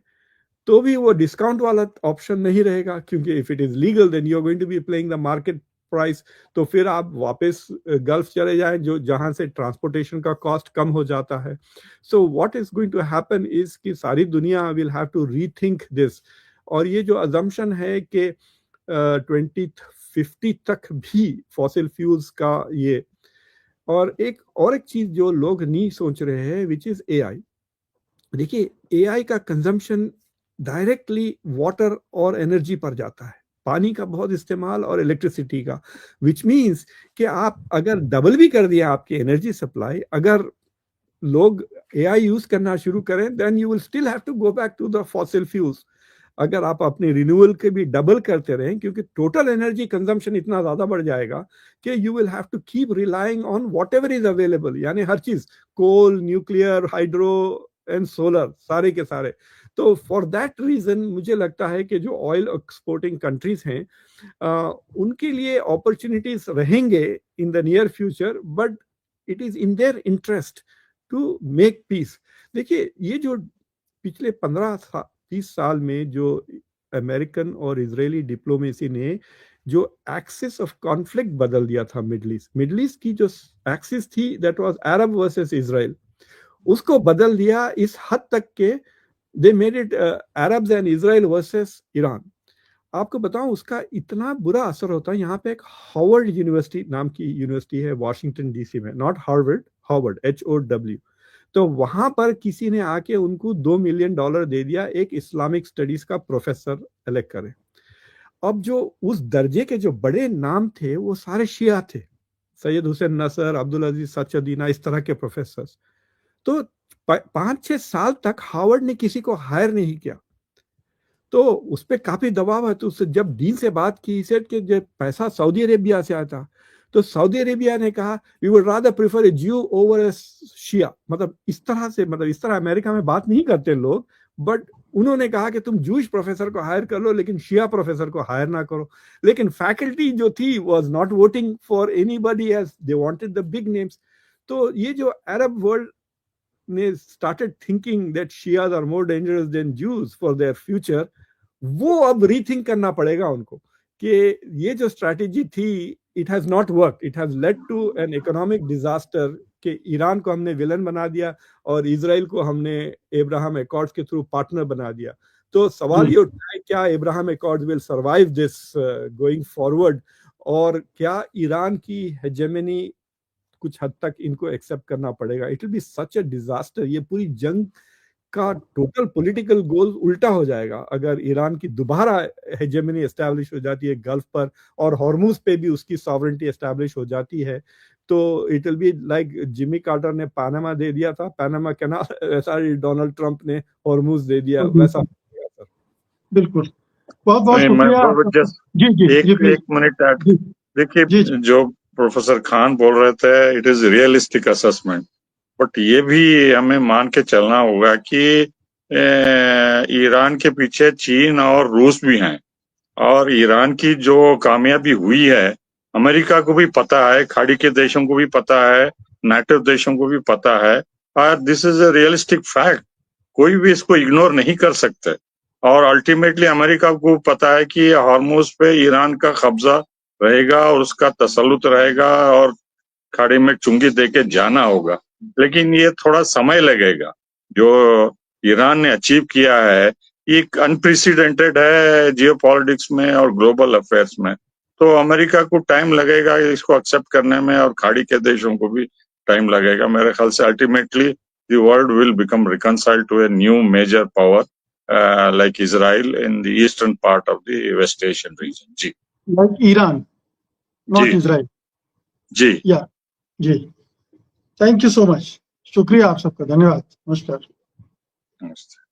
तो भी वो डिस्काउंट वाला ऑप्शन नहीं रहेगा, क्योंकि if it is legal then you are going to be playing the market price. तो फिर आप वापस गल्फ चले जाएं, जो जहां से ट्रांसपोर्टेशन का कॉस्ट कम हो जाता है। So what is going to happen is कि सारी दुनिया will have to rethink this. और ये जो अजम्पशन है कि 2050 तक भी फॉसिल फ्यूल्स का ये, और एक चीज जो लोग नहीं सोच रहे हैं विच इज एआई। देखिए, एआई का कंजम्पशन डायरेक्टली वाटर और एनर्जी पर जाता है, पानी का बहुत इस्तेमाल और इलेक्ट्रिसिटी का, विच मीन्स कि आप अगर डबल भी कर दिया आपकी एनर्जी सप्लाई, अगर लोग एआई यूज करना शुरू करें, then you will still have to go back to the fossil fuels. अगर आप अपने रिन्यूअल के भी डबल करते रहें, क्योंकि टोटल एनर्जी कंजम्पशन इतना ज्यादा बढ़ जाएगा कि you will have to keep relying on whatever is available, यानी हर चीज, coal, nuclear, hydro and solar, सारे के सारे। तो फॉर दैट रीजन मुझे लगता है कि जो ऑयल एक्सपोर्टिंग कंट्रीज हैं उनके लिए अपॉर्चुनिटीज रहेंगे in the near future, but it is in their interest to make peace. देखिए, ये जो पिछले 15-20 साल में जो अमेरिकन और इजरायली डिप्लोमेसी ने जो एक्सिस ऑफ कॉन्फ्लिक्ट बदल दिया था मिडल ईस्ट की जो एक्सिस थी, that was Arab versus Israel, उसको बदल दिया इस हद तक के they made it Arabs and Israel versus Iran. आपको बताऊं, उसका इतना बुरा असर होता है। यहाँ पे एक हार्वर्ड यूनिवर्सिटी नाम की यूनिवर्सिटी है वाशिंगटन डीसी में, नॉट हार्वर्ड, हार्वर्ड HOW। तो वहां पर किसी ने आके उनको $2 मिलियन दे दिया एक इस्लामिक स्टडीज का प्रोफेसर इलेक्ट करे। अब जो उस दर्जे के जो बड़े नाम थे वो सारे शिया थे, सैयद हुसैन नसर, अब्दुल अजीज सचदीना, इस तरह के प्रोफेसर। तो 5-6 साल तक हार्वर्ड ने किसी को हायर नहीं किया, तो उस पर काफी दबाव है। तो उससे जब डीन से बात की, सेट के जब पैसा सऊदी अरेबिया से आया था, तो सऊदी अरेबिया ने कहा वी वुड रादर प्रेफर ए ज्यू ओवर ए शिया। मतलब इस तरह अमेरिका में बात नहीं करते लोग, बट उन्होंने कहा कि तुम जूश प्रोफेसर को हायर कर लो, लेकिन शिया प्रोफेसर को हायर ना करो। लेकिन फैकल्टी जो थी was not voting for anybody else, they wanted the big names. तो ये जो अरब वर्ल्ड ने started thinking that Shias are more dangerous than Jews for their future, वो अब रीथिंक करना पड़ेगा उनको कि ये जो स्ट्रैटेजी थी, it has not work, it has led to an economic disaster कि ईरान को हमने विलन बना दिया और इजराइल को हमने अब्राहम एकॉर्ड्स के थ्रू पार्टनर बना दिया। तो सवाल ये उठता है, क्या Abraham accords will survive this going forward, और क्या ईरान की हेजेमनी कुछ हद तक इनको एक्सेप्ट करना पड़ेगा। It will be such a disaster. ये पूरी जंग का टोटल पॉलिटिकल गोल उल्टा हो जाएगा अगर ईरान की दोबारा हेजेमनी एस्टैब्लिश हो जाती है गल्फ पर, और हॉर्मुज पे भी उसकी सॉवरेंटी एस्टैब्लिश हो जाती है। तो it will be like Jimmy Carter ने पनामा दे दिया था, पनामा कैनाल, वैसा डोनाल्ड ट्रंप ने हॉर्मुज दे दिया, वैसा।
बिल्कुल, बहुत बहुत
नहीं, मैं
शुक्रिया। जी जी जी,
एक मिनट ऐड। देखिए, जो प्रोफेसर खान बोल रहे थे, it is realistic assessment, but ये भी हमें मान के चलना होगा कि ईरान के पीछे चीन और रूस भी हैं, और ईरान की जो कामयाबी हुई है अमेरिका को भी पता है, खाड़ी के देशों को भी पता है, नाटो देशों को भी पता है, और this is a realistic fact. कोई भी इसको इग्नोर नहीं कर सकते। और अल्टीमेटली अमेरिका को पता है कि हॉर्मुज पे ईरान का कब्जा रहेगा और उसका तसल्लुत रहेगा, और खाड़ी में चुंगी देके जाना होगा। लेकिन ये थोड़ा समय लगेगा। जो ईरान ने अचीव किया है, ये अनप्रेसिडेंटेड है जियोपॉलिटिक्स में और ग्लोबल अफेयर्स में। तो अमेरिका को टाइम लगेगा इसको एक्सेप्ट करने में, और खाड़ी के देशों को भी टाइम लगेगा। मेरे ख्याल से ultimately the world will become reconciled to a new major power like Israel in the eastern part of the West Asian region. जी,
like Iran, not Israel.
जी,
yeah, जी, थैंक यू सो मच। शुक्रिया आप सबका, धन्यवाद, नमस्कार।
नमस्ते।